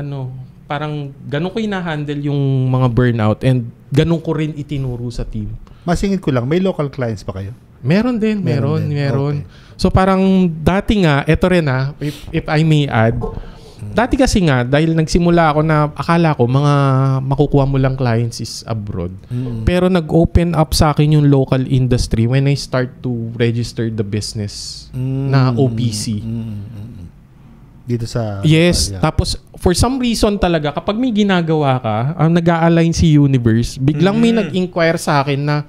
S2: parang gano'n ko hina-handle yung mga burnout and gano'n ko rin itinuro sa team.
S1: Masingit ko lang, may local clients pa kayo?
S2: Meron din. Okay. So, parang dati nga, eto rin if I may add, dati kasi nga, dahil nagsimula ako na akala ko mga makukuha mo lang clients is abroad. Pero nag-open up sa akin yung local industry when I start to register the business na OPC.
S1: Dito sa...
S2: Yes. Tapos, for some reason talaga, kapag may ginagawa ka, ang nag-a-align si Universe, biglang may nag-inquire sa akin na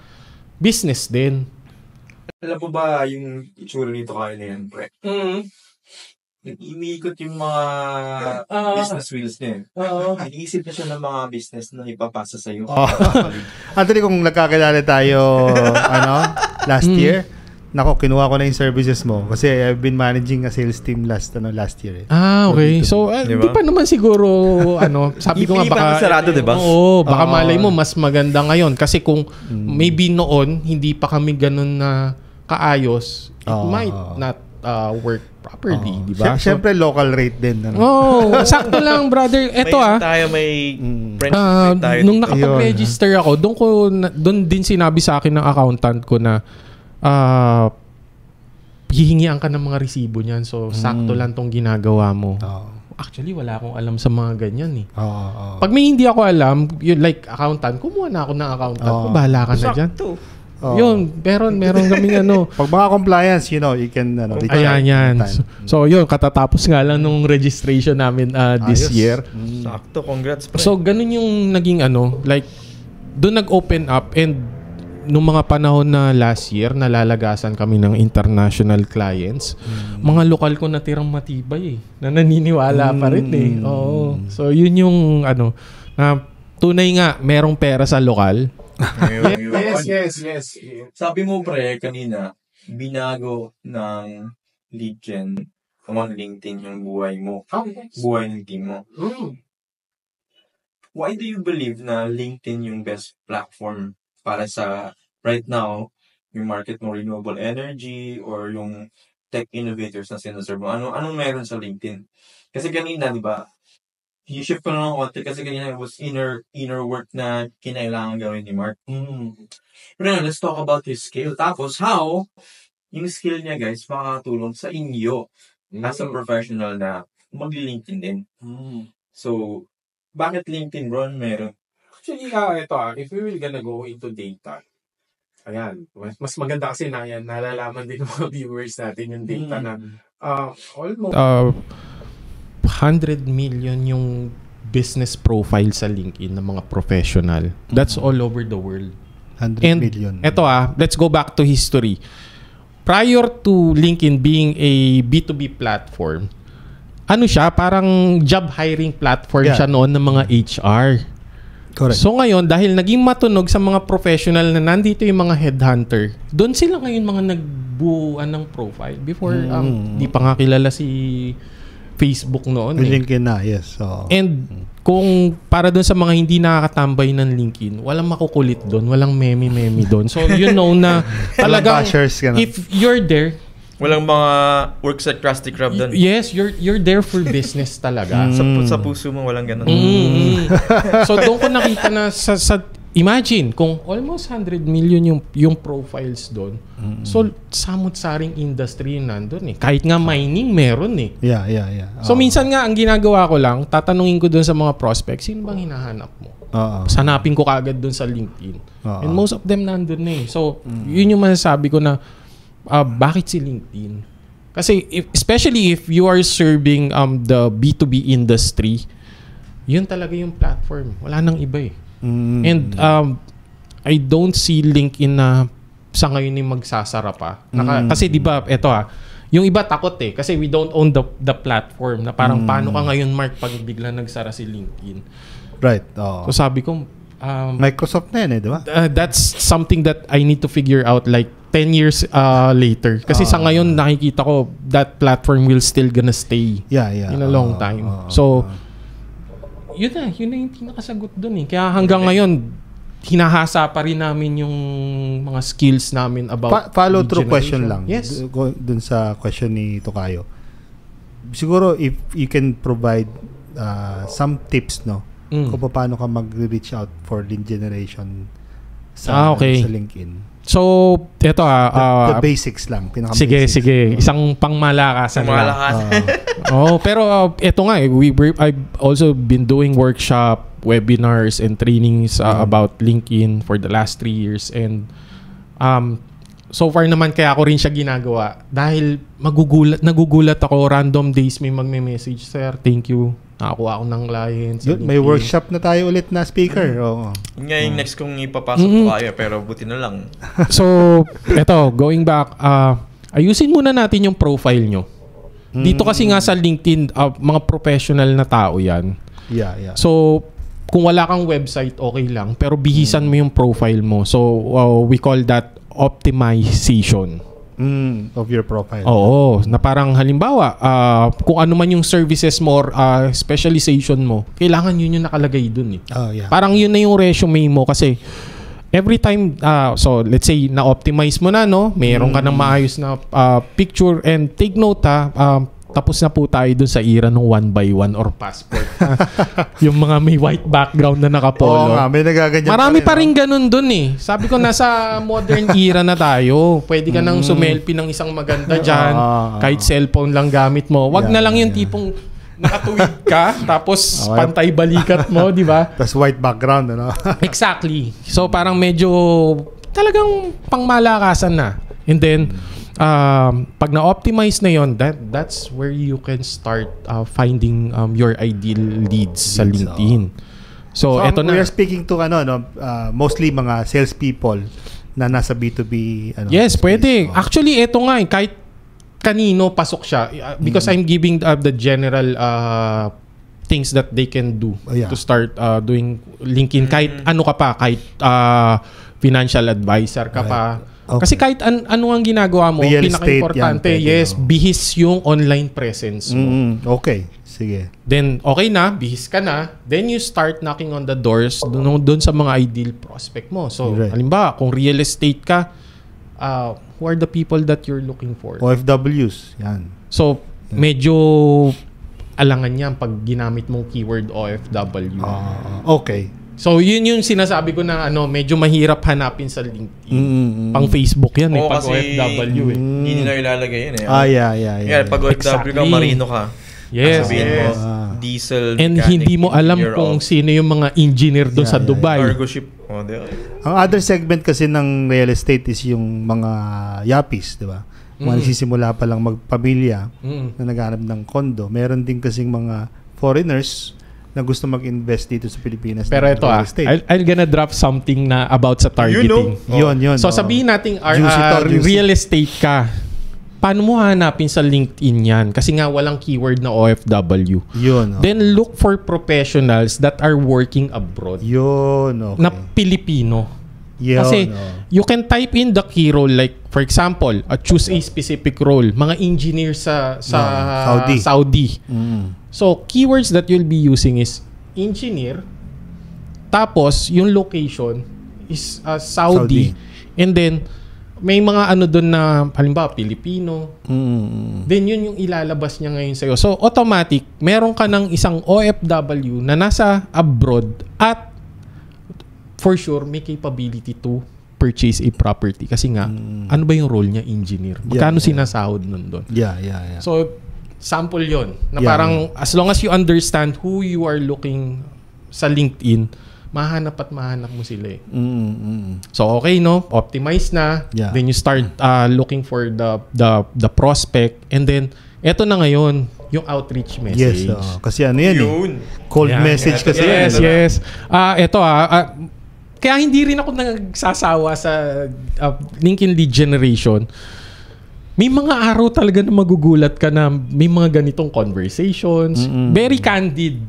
S2: business din.
S3: Alam mo ba yung itsura nito kaya na yan, pre? Iniikot yung mga business wheels niya. Nag-iisip na siya ng mga business na ipapasa sa'yo.
S1: Actually, kung nagkakilala tayo last year, kinuha ko na yung services mo kasi I've been managing a sales team last year.
S2: Okay. So,
S3: diba?
S2: Di pa naman siguro, sabi ko nga baka...
S3: sarado, diba?
S2: Oo, baka malay mo, mas maganda ngayon. Kasi kung maybe noon, hindi pa kami ganun na kaayos, it might not work properly, di ba?
S1: Siyempre local rate din.
S2: Sakto lang, brother. Ito
S3: may friendship tayo.
S2: Nung nakapag-register ako, doon din sinabi sa akin ng accountant ko na hihingian ka ng mga resibo niyan. So, sakto lang tong ginagawa mo. Actually, wala akong alam sa mga ganyan eh. Pag may hindi ako alam, like accountant, kumuha na ako ng accountant. Bahala ka na dyan. Yun, meron kaming
S1: Pag mga compliance, you can reach out.
S2: Ayan. So, yun, katatapos nga lang nung registration namin this year.
S3: Sakto, congrats.
S2: So, ganun yung naging like, doon nag-open up and nung mga panahon na last year, nalalagasan kami ng international clients. Mga lokal ko natirang matibay na naniniwala pa rin Oo. So, yun yung na tunay nga, merong pera sa lokal.
S4: Yes.
S3: Sabi mo pre, kanina, binago ng lead gen on LinkedIn yung buhay mo. Buhay ng team mo. Why do you believe na LinkedIn yung best platform para sa right now, yung market mo renewable energy or yung tech innovators na sinaserve mo? Anong meron sa LinkedIn? Kasi kanina, di ba, i-shift ko na ng konti kasi kanina it was inner work na kinailangan gawin ni Mark. Pero now, let's talk about his skill. Tapos, how yung skill niya, guys, makakatulong sa inyo as a professional na mag-LinkedIn din. So, bakit LinkedIn, bro? Meron?
S4: Actually, if we will gonna go into data, ayan, mas maganda kasi nalalaman din ng mga viewers natin yung data na almost
S2: 100 million yung business profile sa LinkedIn ng mga professional. That's all over the world.
S1: 100 million.
S2: Ito let's go back to history. Prior to LinkedIn being a B2B platform, siya? Parang job hiring platform siya noon ng mga HR.
S1: Correct.
S2: So ngayon, dahil naging matunog sa mga professional na nandito yung mga headhunter, doon sila ngayon mga nagbuuan ng profile. Before, di pa nga kilala si Facebook noon.
S1: LinkedIn na, yes. So,
S2: and kung para doon sa mga hindi nakakatambay ng LinkedIn, walang makukulit doon, walang meme doon. So you know na talagang if you're there,
S3: walang mga works at Krusty Krab doon.
S2: Yes, you're there for business talaga.
S3: Sa puso mo walang ganun.
S2: So doon ko nakita na sa imagine kung almost 100 million yung profiles doon. So samot-saring industry nandun Kahit nga mining meron
S1: Yeah.
S2: So minsan nga ang ginagawa ko lang, tatanungin ko doon sa mga prospects, sino bang hinahanap mo? Sanapin ko kagad doon sa LinkedIn. And most of them nandun So yun yung masasabi ko na bakit si LinkedIn? Kasi especially if you are serving the B2B industry, yun talaga yung platform. Wala nang iba And I don't see LinkedIn na sa ngayon yung magsasara pa. Kasi di ba, eto yung iba takot kasi we don't own the platform na parang paano ka ngayon, Mark, pag bigla nagsara si LinkedIn.
S1: Right.
S2: So sabi ko,
S1: Microsoft na yun di ba?
S2: That's something that I need to figure out like 10 years later. Kasi sa ngayon, nakikita ko that platform will still gonna stay in a long time. So, yun na yung pinakasagot dun Kaya hanggang ngayon, hinahasa pa rin namin yung mga skills namin about
S1: follow through question lang.
S2: Yes.
S1: Dun sa question ni Tokayo. Siguro if you can provide some tips kung paano ka mag-reach out for lead generation sa LinkedIn.
S2: So, ito
S1: the basics lang.
S2: Sige. Isang pangmalakasan lang. Pero ito nga I've also been doing workshop, webinars, and trainings about LinkedIn for the last 3 years. And so far naman kaya ako rin siya ginagawa. Dahil nagugulat ako, random days may magme-message, "Sir, thank you. Nakakuha ako ng clients."
S1: May workshop na tayo ulit na speaker.
S3: Yun nga yung next kong ipapasok ko kayo, pero buti na lang.
S2: So, eto, going back, ayusin muna natin yung profile nyo. Dito kasi nga sa LinkedIn, mga professional na tao yan.
S1: Yeah.
S2: So, kung wala kang website, okay lang. Pero bihisan mo yung profile mo. So, we call that optimization.
S1: Of your profile.
S2: Oo. Na parang halimbawa, kung ano man yung services mo or specialization mo, kailangan yun yung nakalagay dun
S1: Oh, yeah.
S2: Parang yun na yung resume mo kasi every time, so let's say na-optimize mo na, no? Meron ka ng maayos na picture, and take note tapos na po tayo dun sa era ng 1x1 or passport. Yung mga may white background na nakapolo.
S1: Oo nga, may nagaganyan.
S2: Marami pa rin ganun dun eh. Sabi ko, nasa modern era na tayo. Pwede ka nang sumelfie ng isang maganda dyan. Kahit cellphone lang gamit mo. Wag na lang yung tipong nakatuwid ka, tapos pantay balikat mo, di ba?
S1: Tapos white background, ano?
S2: Exactly. So parang medyo talagang pangmalakasan na. And then, pag na-optimize na yon, that's where you can start finding your ideal leads sa LinkedIn. So eto na.
S1: We are speaking to mostly mga salespeople na nasa B2B.
S2: Yes, pwede. Actually, eto nga kahit kanino pasok siya, because I'm giving the general things that they can do to start doing LinkedIn. Kahit ano ka pa, kahit financial advisor ka pa. Okay. Kasi kahit ano ang ginagawa mo, pinaka-importante, bihis yung online presence mo.
S1: Okay, sige.
S2: Then, okay na, bihis ka na, then you start knocking on the doors doon sa mga ideal prospect mo. So, halimbawa, kung real estate ka, who are the people that you're looking for?
S1: OFWs, yan.
S2: So, medyo alangan yan pag ginamit mong keyword OFW.
S1: Okay.
S2: So, yun yung sinasabi ko na medyo mahirap hanapin sa LinkedIn. Pang Facebook yan pag OFW
S3: hindi nila ilalagay yun
S1: Yeah.
S3: Pag OFW ka, marino ka.
S2: Yes.
S3: Diesel
S2: and
S3: mechanic,
S2: hindi mo alam kung sino yung mga engineer doon sa Dubai.
S3: Cargo ship.
S1: Ang other segment kasi ng real estate is yung mga yappies, di ba? Mga nagsisimula pa lang magpamilya na naghanap ng condo. Meron din kasing mga foreigners na gusto mag-invest dito sa Pilipinas.
S2: Pero ito I'm gonna drop something na about sa targeting.
S1: Yun.
S2: So sabihin natin real estate ka. Paano mo hanapin sa LinkedIn yan? Kasi nga walang keyword na OFW.
S1: Yun.
S2: Then look for professionals that are working abroad.
S1: Yun. Okay.
S2: Na Pilipino. Kasi you can type in the key role, like for example, choose a specific role. Mga engineer sa Saudi. So keywords that you'll be using is engineer, tapos yung location is Saudi. And then may mga doon na halimbawa Pilipino. Then yun yung ilalabas niya ngayon sa'yo. So automatic, meron ka ng isang OFW na nasa abroad at for sure may capability to purchase a property. Kasi nga, ano ba yung role niya? Engineer. Magkano sinasahod nun doon?
S1: Yeah.
S2: So sample yon na parang as long as you understand who you are looking sa LinkedIn, mahanap mo sila eh. So okay, optimize na. Then you start looking for the prospect, and then eto na ngayon yung outreach message.
S1: Yes, kasi yan cold message kasi.
S2: Yes. Kaya hindi rin ako nagsasawa sa LinkedIn lead generation. May mga araw talaga na magugulat ka na may mga ganitong conversations. Very candid.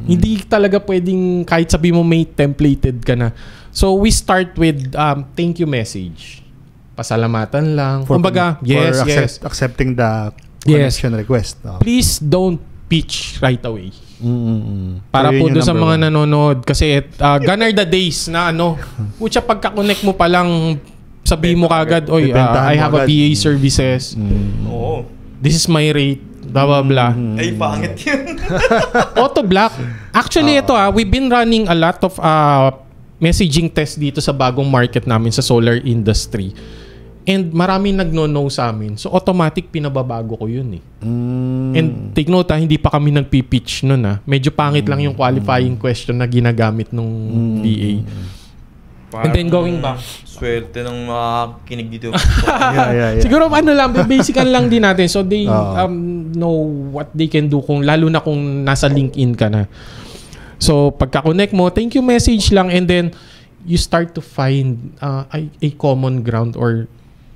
S2: Hindi talaga pwedeng kahit sabi mo may templated ka na. So we start with thank you message. Pasalamatan lang. Kumbaga,
S1: accepting the connection request.
S2: Please don't pitch right away. Para po doon sa mga nanonood. Kasi gone are the days na pucha pagka-connect mo pa lang sabihin mo kagad, I have a BA services. This is my rate. Blah, blah, blah.
S3: Ay, pangit yun.
S2: Auto-block. Actually, we've been running a lot of messaging tests dito sa bagong market namin sa solar industry. And maraming nagno-no sa amin. So, automatic pinababago ko yun eh. And take note hindi pa kami nagpipitch nun Medyo pangit lang yung qualifying question na ginagamit nung BA. And then going back.
S3: Swerte ng mga kinig dito.
S1: Yeah.
S2: Siguro basican lang din natin so they know what they can do lalo na kung nasa LinkedIn ka na. So pagka-connect mo, thank you message lang, and then you start to find a common ground or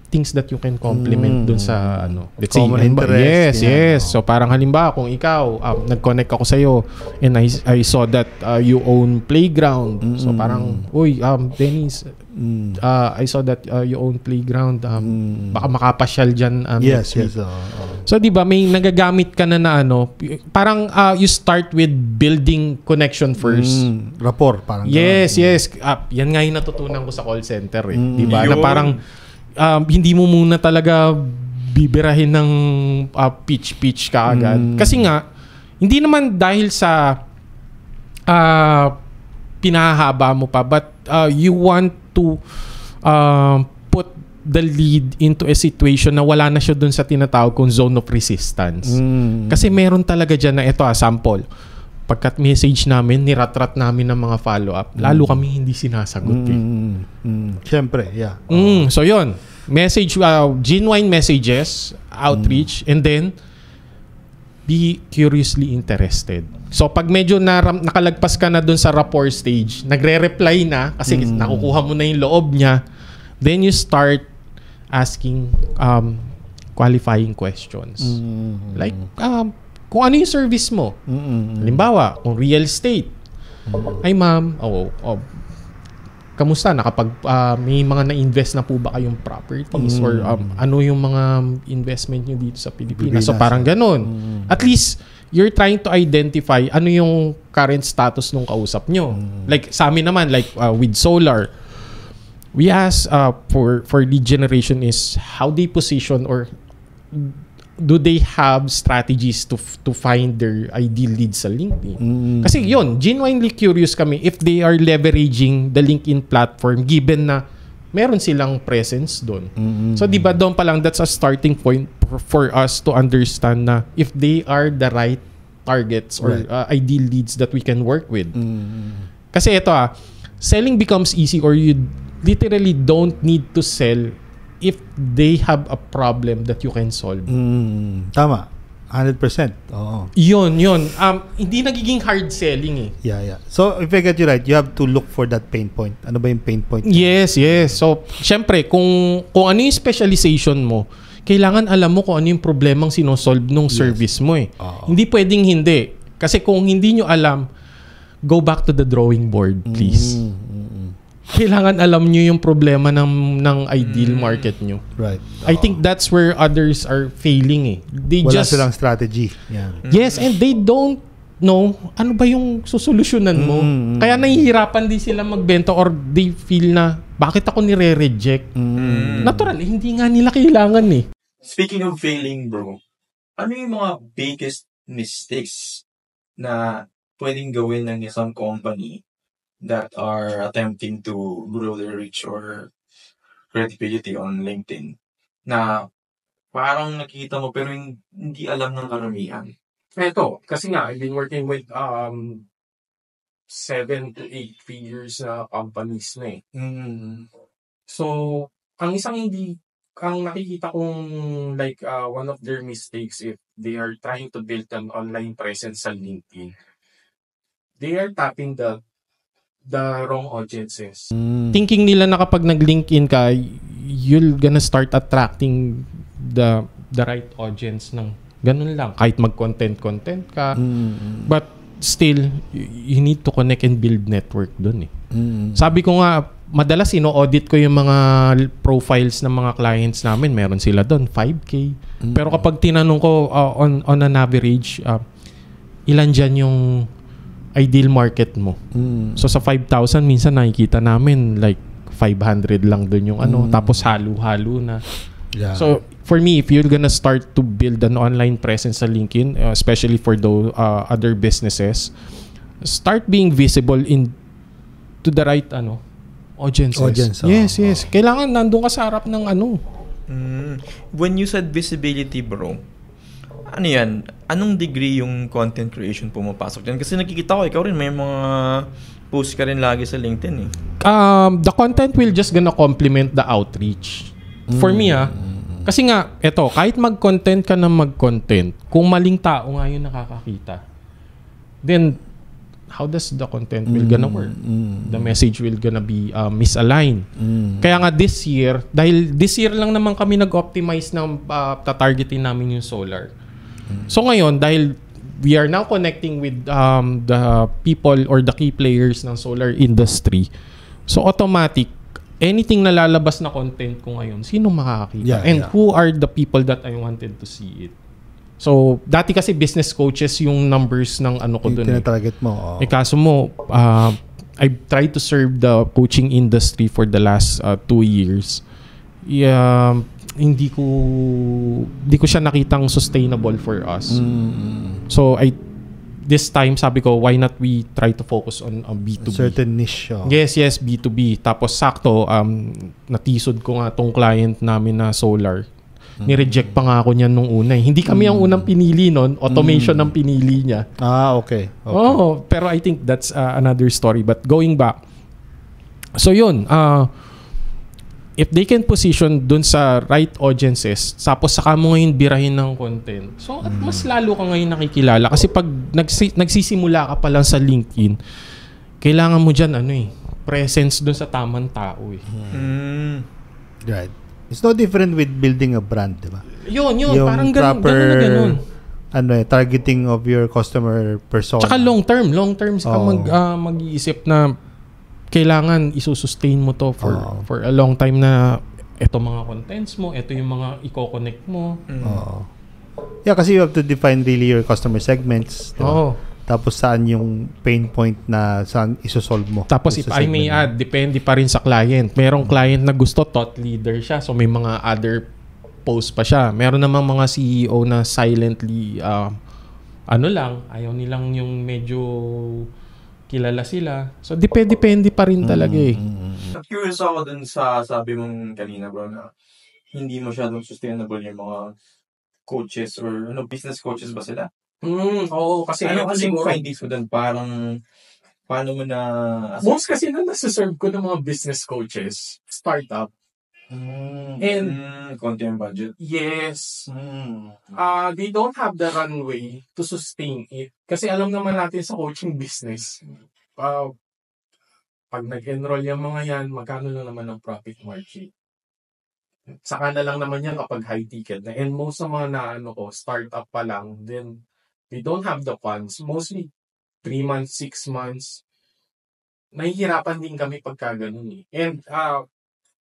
S2: things that you can complement dun sa let's say
S1: common interest.
S2: Yes. So parang halimbawa kung ikaw nag-connect ako sa iyo and I saw that you own playground. So parang Dennis, I saw that you own playground. Baka makapasyal dyan.
S1: Yes.
S2: So, di ba, may nagagamit ka na ano, parang you start with building connection first.
S1: Rapport, parang.
S2: Yes. Yan nga yung natutunan ko sa call center. Di ba? Na parang hindi mo muna talaga bibirahin ng pitch ka agad. Kasi nga, hindi naman dahil sa pinahaba mo pa, but you want to put the lead into a situation na wala na siya dun sa tinatawag kong zone of resistance. Kasi meron talaga dyan na ito, sample. Pagkat message namin, niratrat namin ng mga follow-up, lalo kami hindi sinasagot.
S1: Siyempre, yeah.
S2: So yun, message, genuine messages, outreach, and then be curiously interested. So pag medyo nakalagpas ka na dun sa rapport stage, nagre-reply na kasi nakukuha mo na yung loob niya, then you start asking qualifying questions. Like, kung ano yung service mo. Halimbawa, kung real estate. Ay ma'am, kamusta? May mga na-invest na po ba kayong properties? Or ano yung mga investment nyo dito sa Pilipinas? So parang ganun. At least, you're trying to identify ano yung current status nung kausap nyo. Like sa amin naman, like with solar, we ask for lead generation is how they position or do they have strategies to find their ideal leads sa LinkedIn? Kasi yun, genuinely curious kami if they are leveraging the LinkedIn platform given na meron silang presence doon. So di ba doon pa lang, that's a starting point for us to understand na if they are the right targets or ideal leads that we can work with. Kasi ito selling becomes easy or you literally don't need to sell if they have a problem that you can solve.
S1: Tama. 100%. Oo.
S2: Yun. Hindi nagiging hard selling
S1: Yeah. So, if I get you right, you have to look for that pain point. Ano ba yung pain point?
S2: Yes. So, syempre, kung ano yung specialization mo, kailangan alam mo kung ano yung problemang sinosolve nung service mo Hindi pwedeng hindi. Kasi kung hindi nyo alam, go back to the drawing board, please. Kailangan alam nyo yung problema ng ideal market nyo.
S1: Right.
S2: I think that's where others are failing
S1: Wala silang strategy. Yeah.
S2: Yes, and they don't know ano ba yung susolusyonan mo. Kaya nahihirapan din sila magbenta or they feel na bakit ako nire-reject. Natural, hindi nga nila kailangan
S3: Speaking of failing, bro, ano yung mga biggest mistakes na pwedeng gawin ng isang company that are attempting to grow their reach or credibility on LinkedIn na parang nakikita mo pero hindi alam ng karamihan?
S4: Ito, kasi nga, I've been working with 7 to 8 figures na companies na So, ang nakikita kong like one of their mistakes if they are trying to build an online presence sa LinkedIn, they are tapping the wrong audiences.
S2: Thinking nila na kapag nag-LinkedIn ka, you're gonna start attracting the right audience ng ganun lang. Kahit mag-content ka. But still, you need to connect and build network dun Sabi ko nga, madalas ino-audit ko yung mga profiles ng mga clients namin. Meron sila dun, 5K. Pero kapag tinanong ko on an average, ilan dyan yung ideal market mo. So sa 5,000 minsan nakikita namin like 500 lang doon yung tapos halo-halo na.
S1: Yeah.
S2: So for me, if you're gonna start to build an online presence sa LinkedIn, especially for those other businesses, start being visible to the right audiences. Yes. Kailangan nandun ka sa harap ng
S3: When you said visibility, bro, ano yan? Anong degree yung content creation pumapasok dyan? Kasi nakikita ko, ikaw rin may mga post ka rin lagi sa LinkedIn
S2: The content will just gonna complement the outreach. For me kasi nga, eto, kahit mag-content ka na mag-content, kung maling tao nga yung nakakakita, then how does the content will gonna work? The message will gonna be misaligned. Kaya nga this year, dahil this year lang naman kami nag-optimize ng tatargetin namin yung solar. So ngayon, dahil we are now connecting with the people or the key players ng solar industry, so automatic, anything na lalabas na content ko ngayon, sino makakakita? Who are the people that I wanted to see it? So, dati kasi business coaches yung numbers ng ano ko doon.
S1: Tina-target mo.
S2: Kaso mo, I've tried to serve the coaching industry for the last 2 years. Hindi ko siya nakitang sustainable for us. So, this time, sabi ko, why not we try to focus on B2B?
S1: Certain niche.
S2: Yes, B2B. Tapos sakto, natisod ko nga tong client namin na solar. Ni-reject pa nga ako niyan nung una. Hindi kami ang unang pinili nun. Automation ang pinili niya.
S1: Okay.
S2: Pero I think that's another story. But going back, so yun, if they can position dun sa right audiences, tapos saka mo ngayon birahin ng content, so at mas lalo ka ngayon nakikilala. Kasi pag nagsisimula ka pa lang sa LinkedIn, kailangan mo dyan presence dun sa tamang tao
S1: Right. It's no different with building a brand, di ba?
S2: Yun. Parang ganun.
S1: Targeting of your customer persona.
S2: Tsaka long term saka mag-iisip na kailangan isusustain mo to for a long time na eto mga contents mo, eto yung mga i-connect mo.
S1: Yeah, kasi you have to define really your customer segments. Tapos saan yung pain point na saan isosolve mo.
S2: Tapos if I may add, depende pa rin sa client. Merong client na gusto thought leader siya, so may mga other posts pa siya. Meron namang mga CEO na silently ayaw nilang yung medyo kilala sila. So, depende pa rin talaga
S3: Curious ako dun sa sabi mong kanina, bro, na hindi masyadong sustainable yung mga coaches or business coaches ba sila?
S4: Kasi
S3: kasi findings mo dun, parang paano mo na...
S4: Most kasi na nasa-serve ko ng mga business coaches, startup. And
S3: konti ang budget.
S4: Yes. They don't have the runway to sustain it. Kasi alam naman natin sa coaching business, pag nag-enroll yung mga yan, magkano lang naman ang profit margin. Saka na lang naman yan kapag high ticket na. And most ng mga startup pa lang, then they don't have the funds. Mostly 3 months, 6 months. Nahihirapan din kami pagka ganun And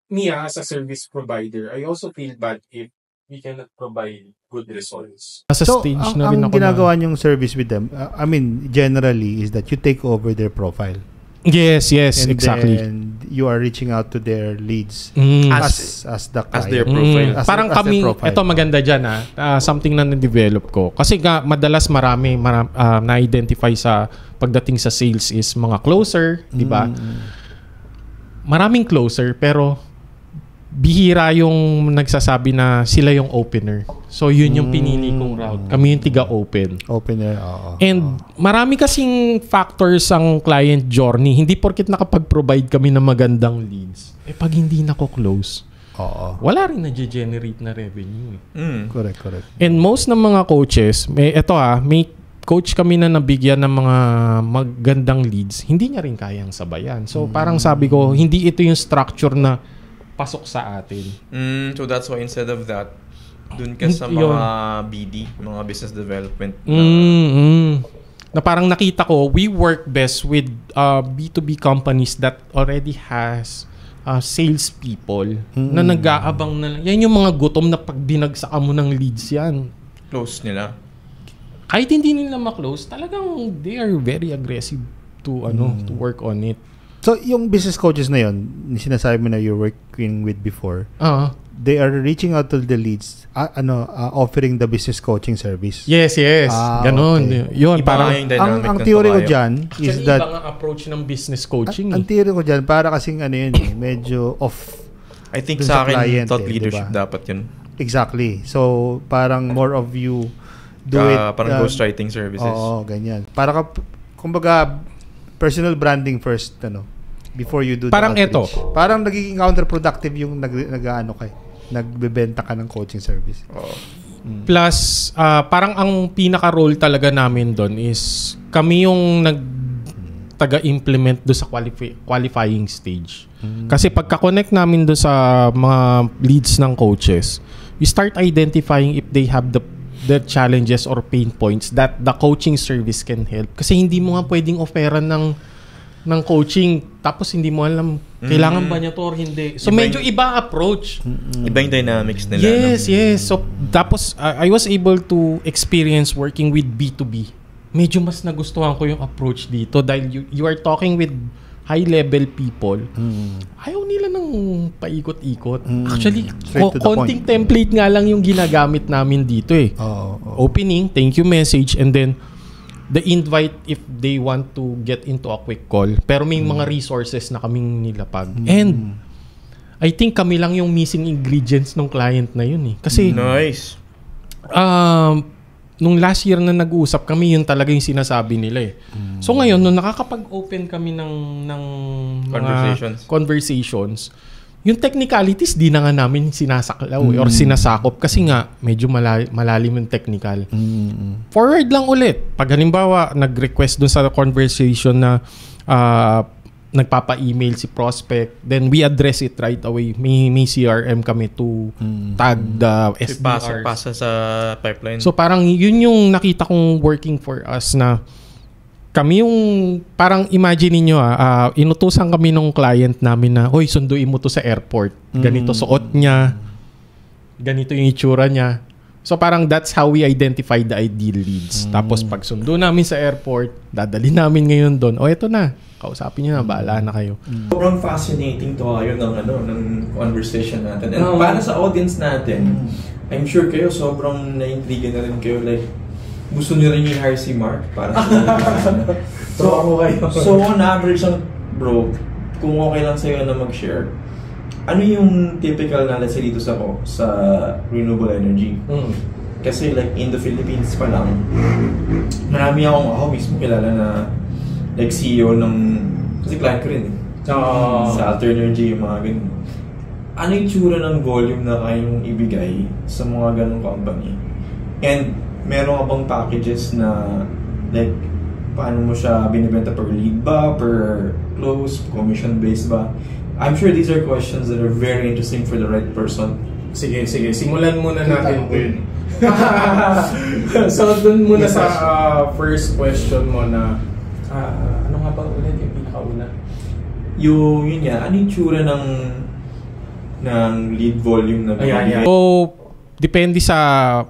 S4: me as a service provider, I also feel bad if we cannot provide good results.
S2: So,
S1: ang ginagawa niyong service with them, generally, is that you take over their profile.
S2: Yes,
S1: and
S2: exactly.
S1: And you are reaching out to their leads as the client.
S3: As their profile.
S2: Parang kami, ito maganda dyan something na na-develop ko. Kasi madalas marami na-identify sa pagdating sa sales is mga closer, di ba? Maraming closer, pero bihira yung nagsasabi na sila yung opener. So, yun yung pinili kong route. Kami yung tiga-open.
S1: Opener,
S2: And marami kasing factors ang client journey. Hindi porket nakapag-provide kami ng magandang leads. Pag hindi nako-close, wala rin na-generate na revenue.
S1: Correct.
S2: And most ng mga coaches, may coach kami na nabigyan ng mga magandang leads, hindi niya rin kayang sabayan. So, parang sabi ko, hindi ito yung structure na pasok sa atin.
S3: So that's why instead of that, dun ka sa mga BD, mga business development
S2: na parang nakita ko, we work best with B2B companies that already has sales people na nag-aabang na yan yung mga gutom na pag binagsakan mo ng leads yan.
S3: Close nila.
S2: Kahit hindi nila ma-close, talagang they are very aggressive to to work on it.
S1: So, yung business coaches na yun, sinasabi mo na you're working with before, they are reaching out to the leads, offering the business coaching service.
S2: Yes. Ganon.
S1: Okay.
S2: Yun, parang
S1: ang theory ko dyan is that
S2: ibang approach ng business coaching.
S1: Ang theory ko dyan, para kasing medyo off.
S3: I think sa akin, thought leadership dapat yun.
S1: Exactly. So, parang more of you do it.
S3: Parang ghostwriting services.
S1: Oo, ganyan. Para kumbaga, personal branding first, before you do
S2: parang
S1: the outreach.
S2: ito.
S1: Parang nagiging counterproductive yung nagbebenta ka ng coaching service.
S2: Plus, parang ang pinaka-role talaga namin doon is kami yung taga-implement do sa qualifying stage. Kasi pagka-connect namin do sa mga leads ng coaches, we start identifying if they have the challenges or pain points that the coaching service can help. Kasi hindi mo nga pwedeng offeran ng ng coaching tapos hindi mo alam kailangan ba niya to or hindi. So medyo iba approach.
S3: Iba yung dynamics nila.
S2: Yes, yes. So tapos I was able to experience working with B2B. Medyo mas nagustuhan ko yung approach dito dahil you are talking with high level people. Ayaw nila ng paikot-ikot. Actually, konting template nga lang yung ginagamit namin dito eh. Opening, thank you message, and then the invite if they want to get into a quick call. Pero may mga resources na kaming nilapag. And I think kami lang yung missing ingredients ng client na yun eh. Kasi
S3: nice.
S2: Nung last year na nag-uusap kami, yun talaga yung sinasabi nila eh. So ngayon, nung nakakapag-open kami ng conversations, yung technicalities di na nga namin sinasaklaw or sinasakop kasi nga medyo malalim yung technical. Forward lang ulit. Pag halimbawa nag-request dun sa conversation na nagpapa-email si prospect, then we address it right away. May CRM kami to tag the SDRs.
S3: Pasa sa pipeline.
S2: So parang yun yung nakita kong working for us na kami yung parang imagine niyo inutusan kami ng client namin na, "Hoy, sunduin mo to sa airport. Ganito suot niya. Ganito yung itsura niya." So parang that's how we identify the ideal leads. Tapos pag sundo namin sa airport, dadali namin ngayon doon. Eto na. Kausapin niyo na, bahala na kayo.
S3: Sobrang fascinating to ng conversation natin. And para sa audience natin, I'm sure kayo sobrang na-intrigue na rin kayo, like gusto niyo rin i-hire si Mark para sa So on average bro, kung okay lang sa'yo na mag-share, ano yung typical na let's say dito sa renewable energy? Kasi like in the Philippines pa lang, marami ako mismo kilala na like CEO ng, kasi client ko rin sa Alternergy, yung mga ganun. Ano yung tsura ng volume na kayong ibigay sa mga ganung company? And meron ka bang packages na like paano mo siya binibenta, per lead ba, per close, commission based ba? I'm sure these are questions that are very interesting for the right person.
S2: Sige. Simulan muna natin po yun. So, dun muna sa first question mo na ano nga ba ulit yung pinakauna?
S3: Yun nga, ano yung tsura ng lead volume na
S2: So, depende sa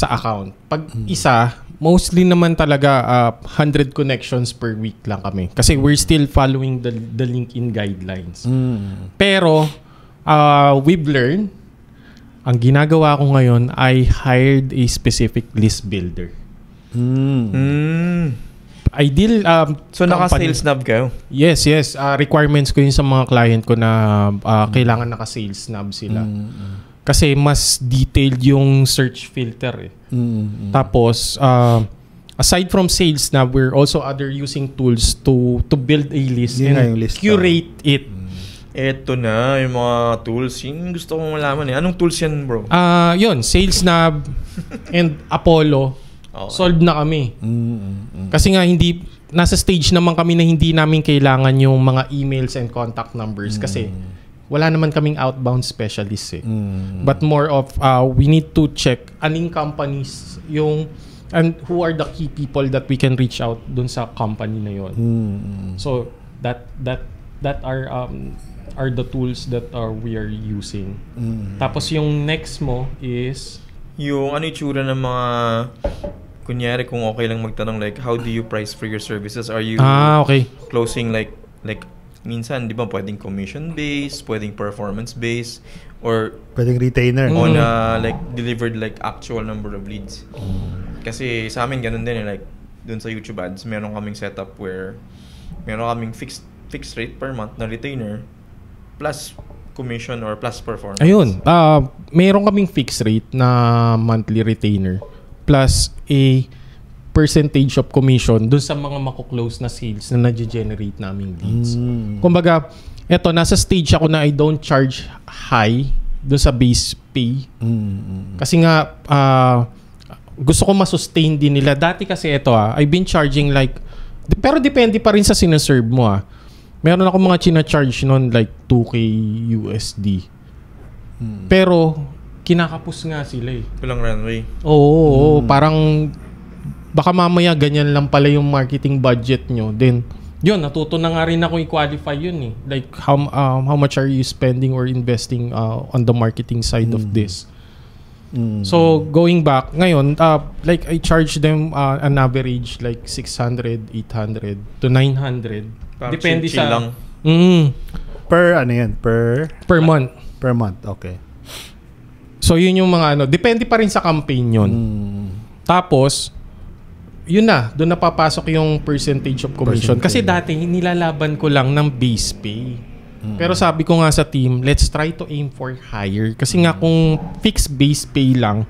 S2: account. Pag isa, mostly naman talaga 100 connections per week lang kami. Kasi we're still following the LinkedIn guidelines. Pero, we've learned, ang ginagawa ko ngayon, I hired a specific list builder. Ideal
S3: so naka-sales nab kayo?
S2: Yes. Requirements ko yun sa mga client ko na kailangan naka-sales nab sila. Kasi mas detailed yung search filter eh. Tapos aside from sales nab, we're also using tools to build a list and curate it.
S3: Eto na yung mga tools. Yung gusto kong malaman eh. Anong tools yan, bro?
S2: Yun, sales nab and Apollo. Okay. Solved na kami. Kasi nga nasa stage naman kami na hindi namin kailangan yung mga emails and contact numbers kasi wala naman kaming outbound specialists eh. But more of we need to check aning companies and who are the key people that we can reach out dun sa company na yon. So that are the tools that we are using. Tapos yung next mo is
S3: yung ano yung tsura ng mga kunyari kung okay lang magtanong like how do you price for your services? Are you closing like minsan di ba pwedeng commission based, pwedeng performance based, or
S1: pwedeng retainer
S3: on like delivered like actual number of leads? Kasi sa amin ganun din like dun sa YouTube ads meron kaming setup where meron kaming fixed rate per month na retainer plus commission or plus performance.
S2: Ayun, meron kaming fixed rate na monthly retainer plus a percentage of commission dun sa mga mako-close na sales na nage-generate naming leads. Kumbaga, eto, nasa stage ako na I don't charge high dun sa base pay. Kasi nga, gusto ko ma-sustain din nila. Dati kasi eto I've been charging like, pero depende pa rin sa sinaserve mo Meron ako mga china-charge noon like 2K USD. Pero, kinakapos nga sila eh.
S3: Walang runway.
S2: Oo, parang baka mamaya ganyan lang pala yung marketing budget nyo. Then, yun, natuto na nga rin ako i-qualify yun eh. Like, how much are you spending or investing on the marketing side of this? So, going back, ngayon, like, I charge them an average like 600, 800 to 900. Depende sa... lang.
S1: Per ano yan?
S2: Per month.
S1: Per month, okay.
S2: So, yun yung mga ano. Depende pa rin sa campaign yun. Tapos, yun na. Doon napapasok yung percentage of commission. Kasi dati, nilalaban ko lang ng base pay. Pero sabi ko nga sa team, let's try to aim for higher. Kasi nga kung fixed base pay lang,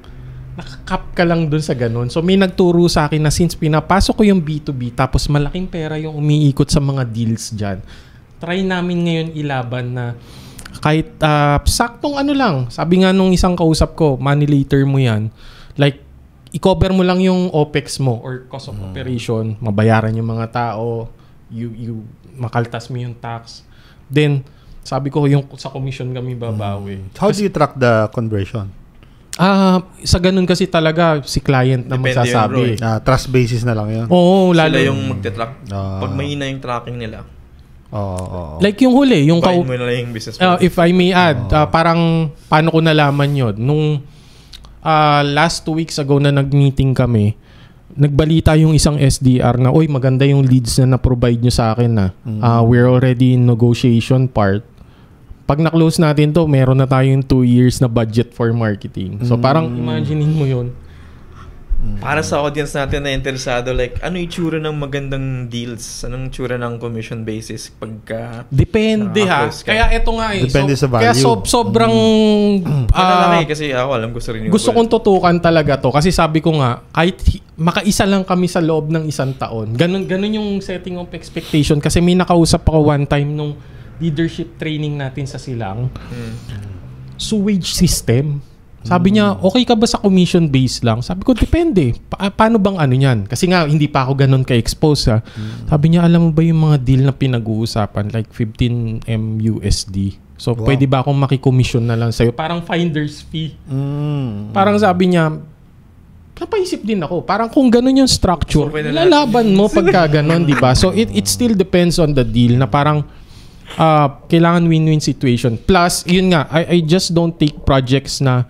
S2: nakakap ka lang doon sa ganun. So, may nagturo sa akin na since pinapasok ko yung B2B, tapos malaking pera yung umiikot sa mga deals dyan, try namin ngayon ilaban na kahit saktong ano lang. Sabi nga nung isang kausap ko, money later mo yan. Like, i-cover mo lang yung OPEX mo or cost of operation, mabayaran yung mga tao, you makaltas mo yung tax. Then, sabi ko yung sa commission kami babawi.
S1: How do you track the conversion?
S2: Sa ganun kasi talaga si client na
S3: depende
S2: magsasabi.
S1: Trust basis na lang yun.
S2: Oo, lalo.
S3: Sila yung magte-track. Pag mahina yung tracking nila.
S2: Like yung huli, yung
S3: mo na lang yung business
S2: if I may add, parang paano ko nalaman yun? Nung last 2 weeks ago na nag-meeting kami, nagbalita yung isang SDR na, oy, maganda yung leads na na-provide nyo sa akin na. We're already in negotiation part. Pag na-close natin to, meron na tayong 2 years na budget for marketing. So parang imaginein mo yun.
S3: Para sa audience natin na interesado, like, ano yung tsura ng magandang deals? Anong tsura ng commission basis pagka...
S2: Depende ha. Kaya eto nga eh.
S1: Depende sa value.
S2: Kaya sobrang...
S3: kasi ako alam gusto rin.
S2: Gusto kong tutukan talaga to. Kasi sabi ko nga, kahit makaisa lang kami sa loob ng 1 taon. Ganun yung setting of expectation. Kasi may nakausap ako one time nung leadership training natin sa Silang. Sewage system. Sabi niya, okay ka ba sa commission base lang? Sabi ko, depende. Paano bang ano yan? Kasi nga, hindi pa ako ganun ka-expose ha. Sabi niya, alam mo ba yung mga deal na pinag-uusapan? Like 15 MUSD. So, pwede ba akong makikomission na lang sa'yo? Parang finder's fee. Parang sabi niya, napaisip din ako. Parang kung ganun yung structure, lalaban mo pagka ganun, di ba? So, it still depends on the deal na parang kailangan win-win situation. Plus, yun nga, I just don't take projects na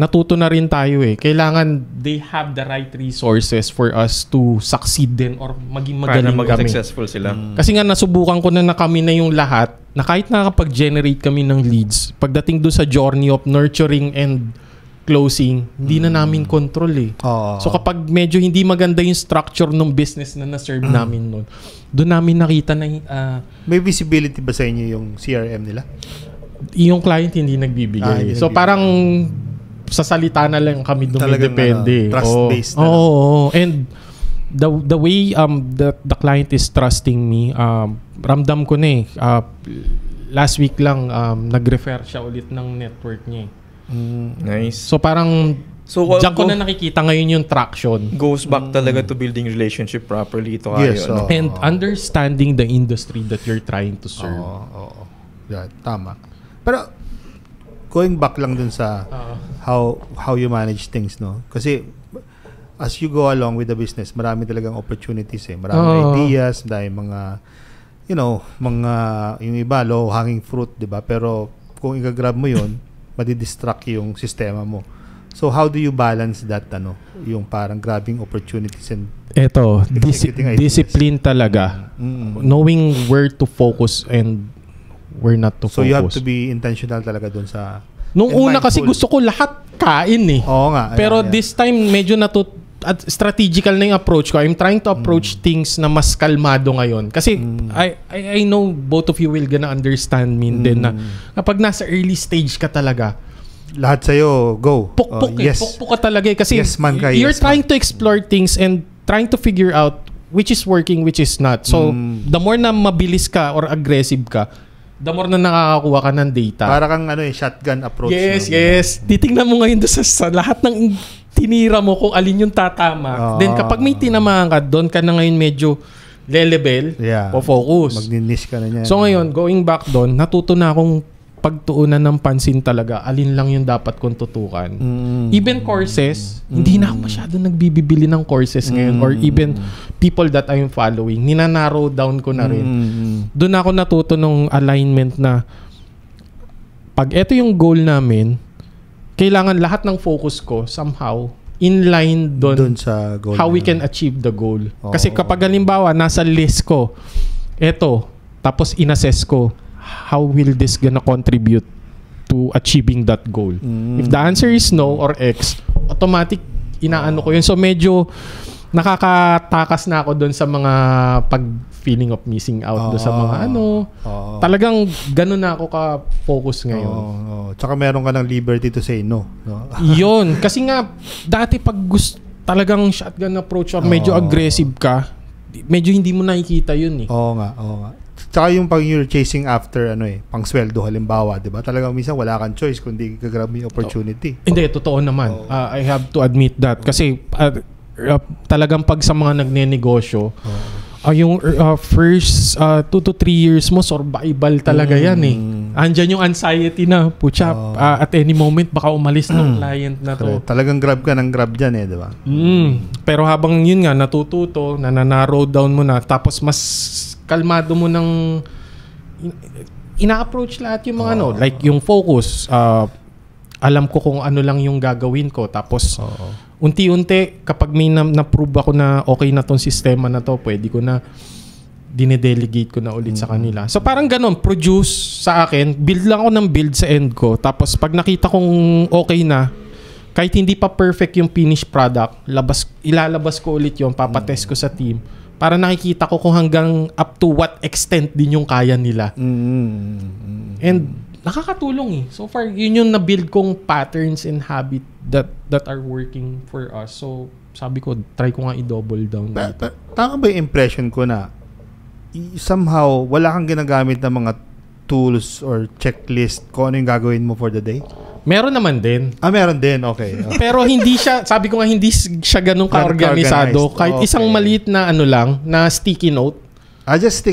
S2: natuto na rin tayo eh. Kailangan they have the right resources for us to succeed din or maging magaling kami.
S3: Successful sila.
S2: Kasi nga nasubukan ko na kami na yung lahat na kahit nakakapag-generate kami ng leads, pagdating doon sa journey of nurturing and closing, hindi na namin control eh. So kapag medyo hindi maganda yung structure ng business na na-serve namin noon, doon namin nakita na...
S1: may visibility ba sa inyo yung CRM nila?
S2: Yung client hindi nagbibigay. So parang sa salita na lang kami dumidepende.
S1: Trust-based na
S2: And the way the client is trusting me, ramdam ko na eh. Last week lang, nag-refer siya ulit ng network niya.
S3: Nice.
S2: So parang diyan ko na nakikita ngayon yung traction.
S3: Goes back talaga to building relationship properly. Ito
S1: yes,
S2: and understanding the industry that you're trying to serve.
S1: Yeah, tama. Pero going back lang dun sa how you manage things, no? Kasi as you go along with the business, marami talagang opportunities eh. Marami ideas, dahil mga mga yung iba low hanging fruit, 'di ba? Pero kung i-grab mo 'yon, madi-distract yung sistema mo. So how do you balance that yung parang grabbing opportunities and
S2: discipline talaga. Knowing where to focus and where not to focus.
S1: So you have to be intentional talaga dun sa...
S2: Nung una mindful. Kasi gusto ko lahat kain eh.
S1: Oo nga.
S2: Pero this time medyo strategical na yung approach ko. I'm trying to approach things na mas kalmado ngayon. Kasi I know both of you will gonna understand me din na kapag nasa early stage ka talaga,
S1: lahat sa'yo, go.
S2: Pukpuk ka talaga eh. Kasi
S1: you're
S2: trying to explore things and trying to figure out which is working, which is not. So, the more na mabilis ka or aggressive ka, the more na nakakakuha ka ng data.
S1: Para kang shotgun approach.
S2: Yes. Titingnan mo ngayon sa lahat ng tinira mo kung alin yung tatama. Then kapag may tinamaan ka, doon ka na ngayon medyo level o focus.
S1: Magninis ka na niyan.
S2: So ngayon, going back doon, natuto na akong pagtuunan ng pansin talaga alin lang yung dapat kong tutukan. Even courses, hindi na ako masyado nagbibili ng courses ngayon, or even people that I'm following, ninanarrow down ko na rin. Doon ako natuto ng alignment na pag ito yung goal namin, kailangan lahat ng focus ko somehow in line doon
S1: sa goal,
S2: how we can achieve the goal. Kasi kapag halimbawa nasa list ko eto, tapos inassess ko, how will this gonna contribute to achieving that goal? If the answer is no or X, automatic inaano ko yun. So medyo nakakatakas na ako doon sa mga feeling of missing out doon sa mga talagang ganun na ako ka-focus ngayon.
S1: Tsaka meron ka ng liberty to say no.
S2: Yun. Kasi nga, dati pag talagang shotgun approach or medyo aggressive ka, medyo hindi mo nakikita yun eh.
S1: Oo nga. Tsaka yung pag you're chasing after pang sweldo halimbawa, 'di ba? Talagang minsan wala kang choice kundi gagrab yung opportunity.
S2: Hindi, totoo naman. I have to admit that kasi talagang pag sa mga nagnenegosyo, yung first 2 to 3 years mo survival talaga yan eh. Andyan yung anxiety na pucha, at any moment baka umalis ng client na to.
S1: Talagang grab ka ng grab dyan eh, di ba?
S2: Pero habang yun nga natututo, nanarrow down mo na, tapos mas kalmado mo ng ina-approach lahat yung mga like yung focus, alam ko kung ano lang yung gagawin ko, tapos unti-unti kapag may na-prove ako na okay na tong sistema na to, pwede ko na dinedelegate ko na ulit sa kanila. So parang ganun, produce sa akin, build lang ako ng build sa end ko, tapos pag nakita kong okay na, kahit hindi pa perfect yung finished product, ilalabas ko ulit yung papatest ko sa team para nakikita ko kung hanggang up to what extent din yung kaya nila. And nakakatulong eh. So far, yun yung na-build kong patterns and habit that are working for us. So sabi ko, try ko nga i-double down dito.
S1: Tama ba yung impression ko na somehow wala kang ginagamit ng mga tools or checklist kung ano yung gagawin mo for the day?
S2: Meron naman din.
S1: Meron din. Okay.
S2: Pero hindi siya, sabi ko nga, hindi siya ganun ka-organisado. Kahit isang maliit na na sticky note.
S1: Just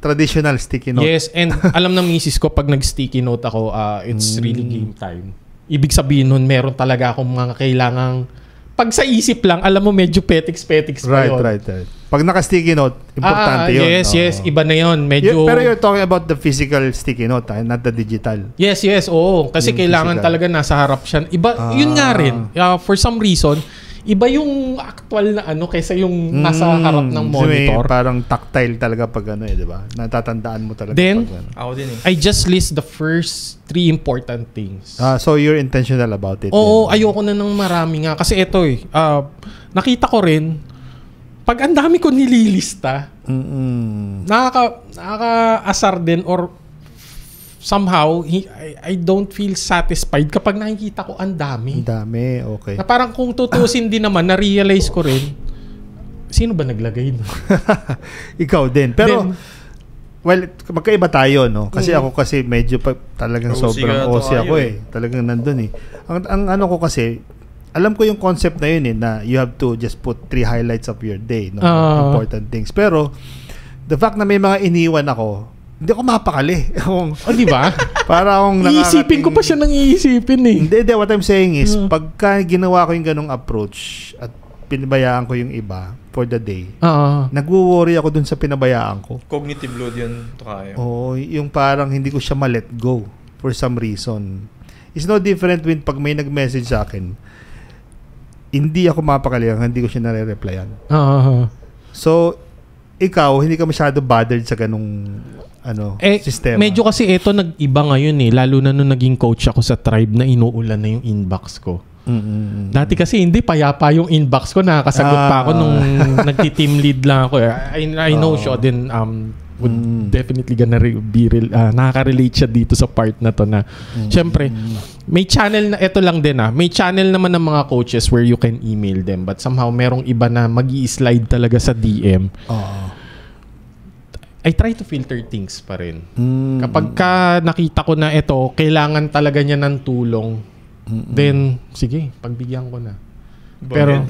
S1: traditional sticky note.
S2: Yes, and alam ng misis ko, pag nag-sticky note ako, it's really game time. Ibig sabihin nun, meron talaga akong mga kailangang, pag sa isip lang, alam mo, medyo petiks-petiks pa yun.
S1: Right. Pag naka-sticky note, importante yun.
S2: Yes, iba na yun. Medyo...
S1: Pero you're talking about the physical sticky note, not the digital.
S2: Yes, oo. Kasi yung kailangan physical talaga nasa harap siya. Iba, yun nga rin. For some reason, iba yung actual na kaysa yung nasa harap ng monitor.
S1: Parang tactile talaga pag di ba? Natatandaan mo talaga.
S2: Then,
S3: ako din eh.
S2: I just list the first 3 important things.
S1: So you're intentional about it?
S2: Oo, ayoko na ng marami nga. Kasi ito nakita ko rin, pag ang dami ko nililista, nakaka-asar din, or somehow, I don't feel satisfied kapag nakikita ko ang dami.
S1: Ang dami, okay.
S2: Na parang kung tutusin din naman, na-realize ko rin, sino ba naglagay doon?
S1: Ikaw din. Pero, magkaiba tayo, no? Kasi ako medyo talagang sobrang OC ako eh. Talagang nandun eh. Ang ano ko kasi, alam ko yung concept na yun na you have to just put 3 highlights of your day, no? Important things. Pero, the fact na may mga iniwan ako, hindi ako mapakali.
S2: Di ba?
S1: Para akong
S2: iisipin ko pa siya nang iisipin eh.
S1: Hindi. What I'm saying is, pagka ginawa ko yung ganong approach at pinabayaan ko yung iba for the day, nagwo-worry ako dun sa pinabayaan ko.
S3: Cognitive load yun.
S1: Oo, yung parang hindi ko siya ma-let go for some reason. It's no different when pag may nag-message sa akin, hindi ako mapakali, hindi ko siya nare-replyan. So, ikaw, hindi ka masyado bothered sa ganung sistema.
S2: Medyo kasi ito nag-iba ngayon eh. Lalo na nung naging coach ako sa Tribe na inuulan na yung inbox ko. Dati kasi hindi, payapa yung inbox ko. Nakakasagot pa ako nung nagti-team lead lang ako. I know siya din would definitely gonna be nakaka-relate siya dito sa part na to na syempre may channel na ito lang din may channel naman ng mga coaches where you can email them, but somehow merong iba na magi-slide talaga sa DM. I try to filter things pa rin. Kapag nakita ko na ito kailangan talaga niya ng tulong, then sige, pagbigyan ko na. Pero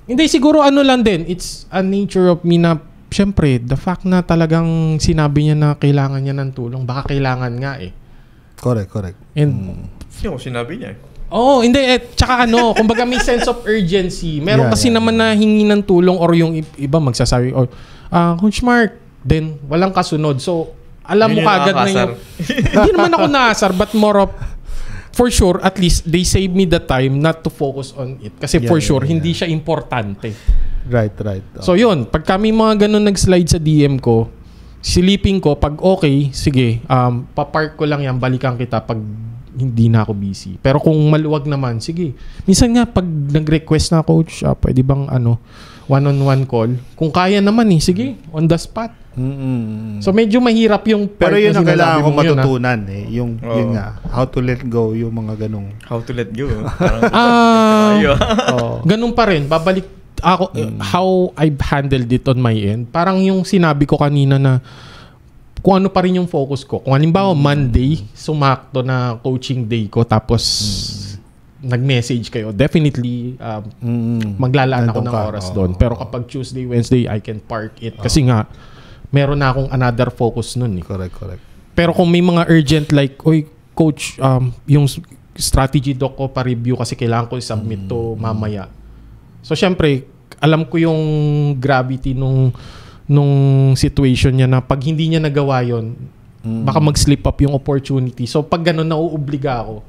S2: hindi, siguro lang din, it's a nature of me na syempre, the fact na talagang sinabi niya na kailangan niya ng tulong, baka kailangan nga eh.
S1: Correct.
S2: And
S3: yung sinabi niya.
S2: hindi. Tsaka kumbaga may sense of urgency. Meron kasi naman na hingi ng tulong or yung iba magsasabi, Coach Mark, then walang kasunod. So, alam mo kagad na yung... Hindi naman ako naasar, but more of, for sure, at least, they save me the time not to focus on it. Kasi for sure, hindi siya importante.
S1: Right.
S2: So, yun. Pag kami mga ganun nag-slide sa DM ko, silipin ko, pag okay, sige, papark ko lang yan, balikan kita pag hindi na ako busy. Pero kung maluwag naman, sige. Minsan nga, pag nag-request na coach, pwede bang one-on-one call? Kung kaya naman sige, on the spot. So medyo mahirap yung
S1: part. Pero yun ang kailangan ko matutunan Yung nga, how to let go, yung mga ganong.
S3: How to let go?
S2: Ganun pa rin. Babalik ako, how I've handled it on my end. Parang yung sinabi ko kanina na kung ano pa rin yung focus ko. Kung halimbawa Monday, sumakto na coaching day ko, tapos nag-message kayo, definitely maglalaan ako ng oras doon. Pero kapag Tuesday, Wednesday, I can park it. Kasi nga, meron na akong another focus nun.
S1: Correct.
S2: Pero kung may mga urgent like, coach, yung strategy doc ko pa-review kasi kailangan ko i-submit to mamaya. So, syempre, alam ko yung gravity nung situation niya na pag hindi niya nagawa yon, baka mag-slip up yung opportunity. So, pag gano'n, nauobliga ako.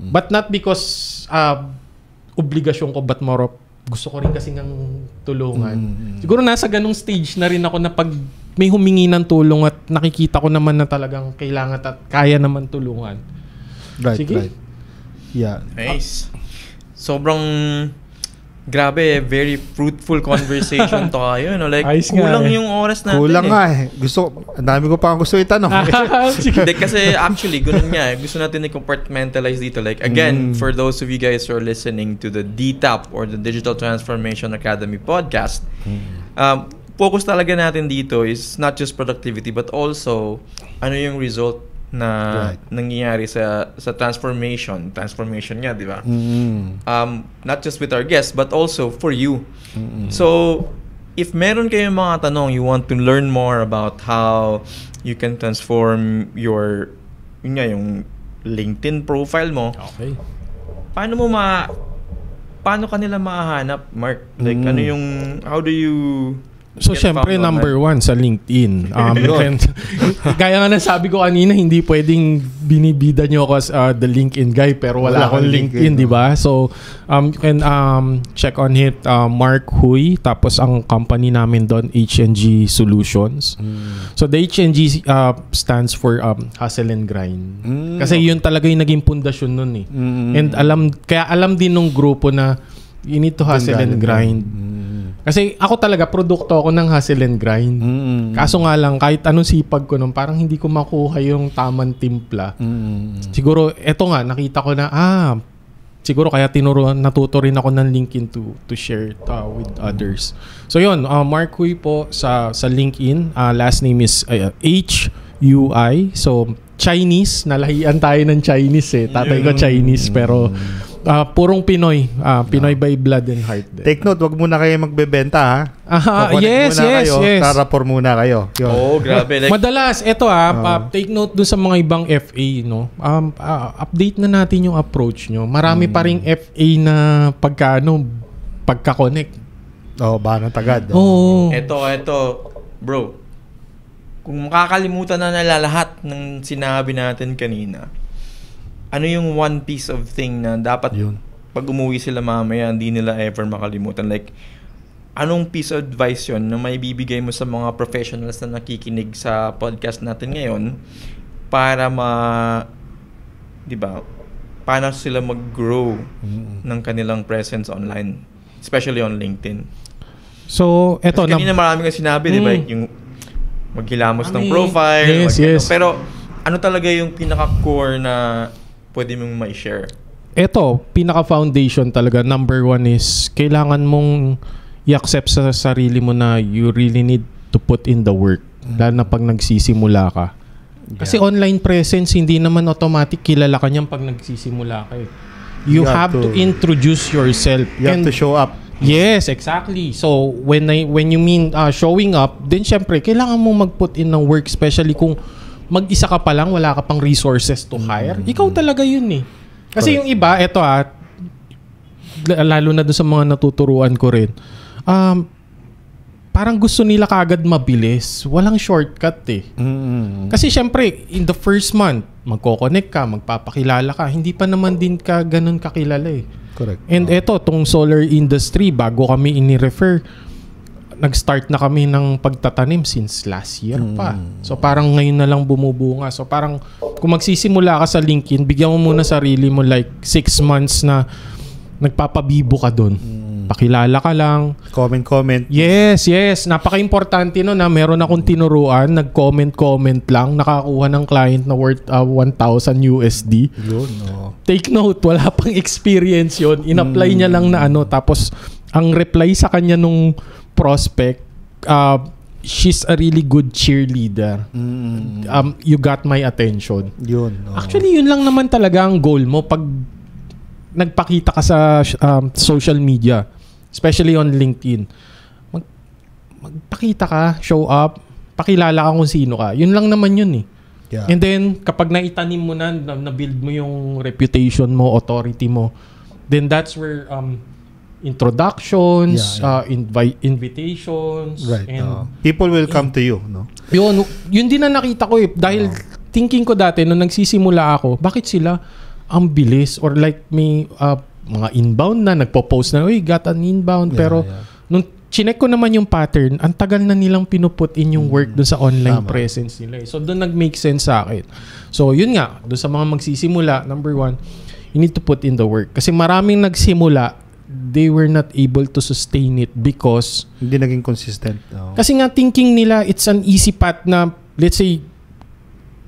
S2: But not because obligasyon ko, but more of gusto ko rin kasi ng tulungan. Siguro nasa ganung stage na rin ako na pag may humingi ng tulong at nakikita ko naman na talagang kailangan at kaya naman tulungan.
S1: Right.
S3: Yeah. Nice. Sobrang grabe, very fruitful conversation to kayo. Like, kulang yung oras natin.
S1: Kulang nga ang dami ko pa gusto itanong.
S3: Kasi actually, ganun nga. Gusto natin i-compartmentalize dito. Like, again, for those of you guys who are listening to the DTAP or the Digital Transformation Academy podcast, focus talaga natin dito is not just productivity but also ano yung result na nangyayari sa transformation nga, di ba? Not just with our guests but also for you. So if meron kayong mga tanong, you want to learn more about how you can transform your yung LinkedIn profile mo.
S2: Okay.
S3: Paano kanila mahahanap, Mark? Like how do you
S2: So, syempre, number one sa LinkedIn. Gaya nga nasabi ko kanina, hindi pwedeng binibida nyo ako as the LinkedIn guy, pero wala akong LinkedIn, di ba? So, you can check on it, Mark Huy, tapos ang company namin doon, HNG Solutions. So, the HNG stands for Hustle and Grind. Kasi yun talaga yung naging pundasyon nun And kaya alam din nung grupo na you need to hustle and grind. Kasi ako talaga, produkto ako ng hustle and grind. Kaso nga lang, kahit anong sipag ko nun, parang hindi ko makuha yung tamang timpla. Siguro, eto nga, nakita ko na, siguro kaya natuto rin ako ng LinkedIn to share with others. So yun, Mark Huy po sa LinkedIn. Last name is H-U-I. So, Chinese. Nalahian tayo ng Chinese Tatay ko Chinese, pero purong Pinoy. Pinoy by blood and heart.
S1: Take note, wag muna kayo magbebenta
S2: Yes.
S1: Tarapor muna kayo.
S3: Yun. Grabe.
S2: Like, madalas, eto take note dun sa mga ibang FA, no? Update na natin yung approach nyo. Marami pa ring FA na pagka-connect.
S1: Banat agad.
S3: Eto, bro. Kung makakalimutan na lahat ng sinabi natin kanina, ano yung one piece of thing na dapat pag umuwi sila mamaya, hindi nila ever makalimutan? Like, anong piece of advice yun na may bibigay mo sa mga professionals na nakikinig sa podcast natin ngayon para paano sila mag-grow ng kanilang presence online, especially on LinkedIn?
S2: So, eto
S3: na. Kanina marami kang sinabi, di ba? Yung maghilamos ng profile.
S2: Yes.
S3: Pero, ano talaga yung pinaka-core na pwede mong ma-share?
S2: Ito, pinaka-foundation talaga. Number one is, kailangan mong i-accept sa sarili mo na you really need to put in the work. Lalo na pag nagsisimula ka. Kasi online presence, hindi naman automatic kilala ka niyan pag nagsisimula ka. You have to introduce yourself.
S1: You have to show up.
S2: Yes, exactly. So, when you mean showing up, then syempre, kailangan mong mag-put in ng work, especially kung mag-isa ka pa lang, wala ka pang resources to hire, ikaw talaga yun eh. Kasi yung iba, eto lalo na doon sa mga natuturuan ko rin, parang gusto nila kagad mabilis. Walang shortcut eh. Kasi syempre, in the first month, magko-connect ka, magpapakilala ka, hindi pa naman din ka ganun kakilala eh.
S1: Correct.
S2: And eto, tong solar industry, bago kami ini-refer, nag-start na kami ng pagtatanim since last year pa. So parang ngayon na lang bumubunga. So parang kung magsisimula ka sa LinkedIn, bigyan mo muna sarili mo like 6 months na nagpapabibo ka doon. Pakilala ka lang.
S1: Comment.
S2: Yes. Napaka-importante no na meron akong tinuruan, nag-comment lang, nakakuha ng client na worth 1,000 USD.
S1: Yun, no.
S2: Take note, wala pang experience yun. In-apply niya lang na tapos ang reply sa kanya nung prospect, she's a really good cheerleader. You got my attention.
S1: Yun. No.
S2: Actually, yun lang naman talaga ang goal mo pag nagpakita ka sa social media, especially on LinkedIn. Magpakita ka, show up, pakilala ka kung sino ka. Yun lang naman yun eh.
S1: Yeah.
S2: And then, kapag naitanim mo na build mo yung reputation mo, authority mo, then that's where introductions, invitations,
S1: right.
S2: And
S1: people will come to you, no?
S2: Yun din na nakita ko eh. Dahil thinking ko dati, nung nagsisimula ako, bakit sila ang bilis? Or like may mga inbound na, nagpo-post na, uy, got an inbound. Pero nung chinek ko naman yung pattern, ang tagal na nilang pinuput in yung work doon sa online presence nila. So doon nag-make sense sa akin. So yun nga, doon sa mga magsisimula, number 1, you need to put in the work. Kasi maraming nagsimula, they were not able to sustain it because
S1: hindi naging consistent.
S2: Kasi nga thinking nila it's an easy path na let's say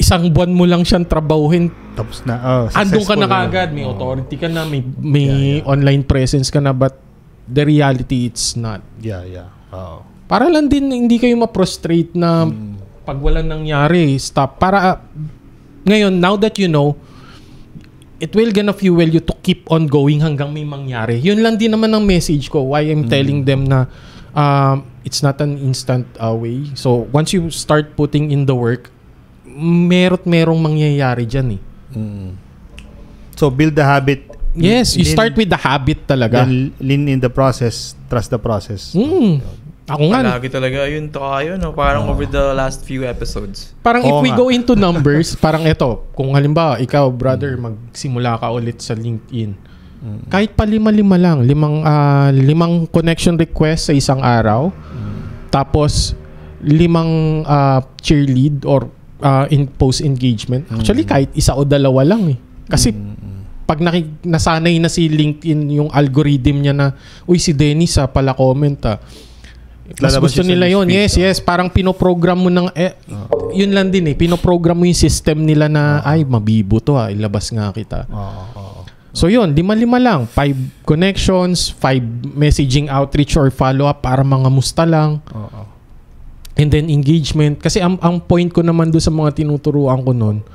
S2: isang buwan mo lang siyang trabahuhin
S1: tapos na
S2: andun ka na kagad, may authority ka na, may online presence ka na, but the reality it's not. Para lang din hindi kayo ma-frustrate na pag walang nangyari, stop. Para ngayon, now that you know, it will gonna fuel you to keep on going hanggang may mangyari. Yun lang din naman ang message ko. Why I'm telling them na it's not an instant way. So, once you start putting in the work, merong mangyayari dyan eh.
S1: So, build the habit.
S2: Yes, you start with the habit talaga.
S1: Then lean in the process, trust the process.
S2: Ako nga.
S3: Palagi talaga yun tayo, no? Parang over the last few episodes.
S2: Parang if we go into numbers, parang ito, kung halimbawa, ikaw, brother, magsimula ka ulit sa LinkedIn. Kahit pa 5 lang, 5 connection request sa isang araw, tapos 5 cheerlead or in post engagement. Actually, kahit 1 o 2 lang eh. Kasi pag nasanay na si LinkedIn yung algorithm niya na, uy, si Dennis pala comment mas gusto nila yun. Yes. Parang pinoprogram mo ng yun lang din eh. Pinoprogram mo yung system nila na ay, mabibo to ilabas nga kita. So yun, 5 lang. 5 connections, 5 messaging outreach or follow-up para mga musta lang. And then engagement. Kasi ang point ko naman doon sa mga tinuturuan ko noon,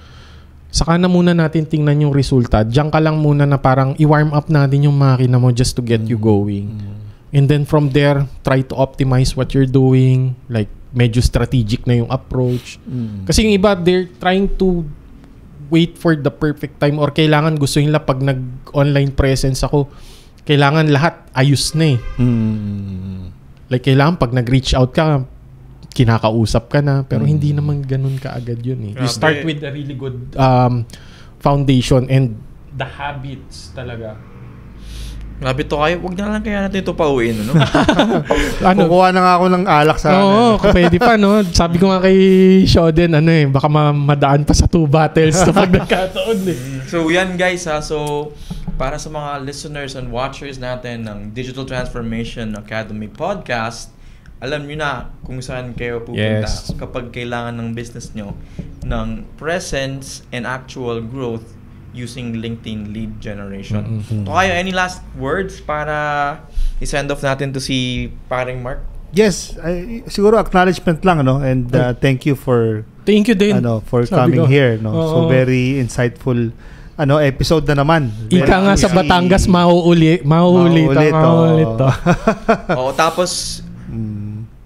S2: saka na muna natin tingnan yung resulta. Diyan ka lang muna na parang i-warm up natin yung makina mo just to get you going. And then from there, try to optimize what you're doing. Like, medyo strategic na yung approach. Kasi yung iba, they're trying to wait for the perfect time or kailangan gusto nila pag nag-online presence ako, kailangan lahat ayos na eh. Like, kailangan pag nag-reach out ka, kinakausap ka na. Pero hindi naman ganun kaagad yun eh. You start with a really good foundation and the habits talaga.
S3: Grabe to kayo. Huwag na lang kaya natin ito pauwiin, no?
S1: Kukuha na nga ako ng alak sa
S2: pwede pa, no? Sabi ko nga kay Shoden, baka madaan pa sa 2 bottles na pag nagkataon eh.
S3: So, yan guys ha. So, para sa mga listeners and watchers natin ng Digital Transformation Academy Podcast, alam nyo na kung saan kayo pupunta kapag kailangan ng business nyo ng presence and actual growth using LinkedIn lead generation. So kayo, any last words para i-send off natin to si paring Mark?
S1: Yes, siguro acknowledgement lang, no? And thank you din for coming here, no? So very insightful episode na naman.
S2: Ika nga sa Batangas mauulit to.
S3: Tapos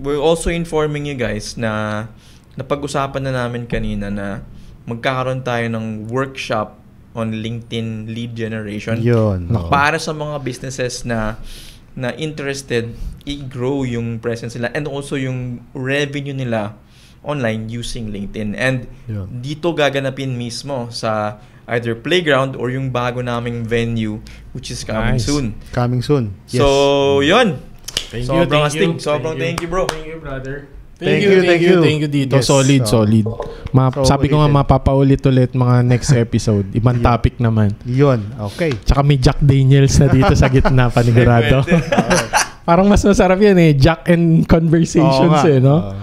S3: we're also informing you guys na napag-usapan na namin kanina na magkakaroon tayo ng workshop on LinkedIn lead generation.
S1: Yun.
S3: Para sa mga businesses na interested i-grow yung presence nila and also yung revenue nila online using LinkedIn. And dito gaganapin mismo sa either playground or yung bago naming venue which is coming soon.
S1: Coming soon.
S3: Yes. So, yun.
S2: Sobrang
S3: thank you, bro.
S2: Thank you, brother.
S1: Thank you
S2: dito.
S1: Yes.
S2: Solid. Sabi ko nga mapapaulit-ulit mga next episode. Ibang topic naman.
S1: Yun. Okay.
S2: Tsaka may Jack Daniels na dito sa gitna, panigurado. Parang mas masarap yan Jack and conversations no?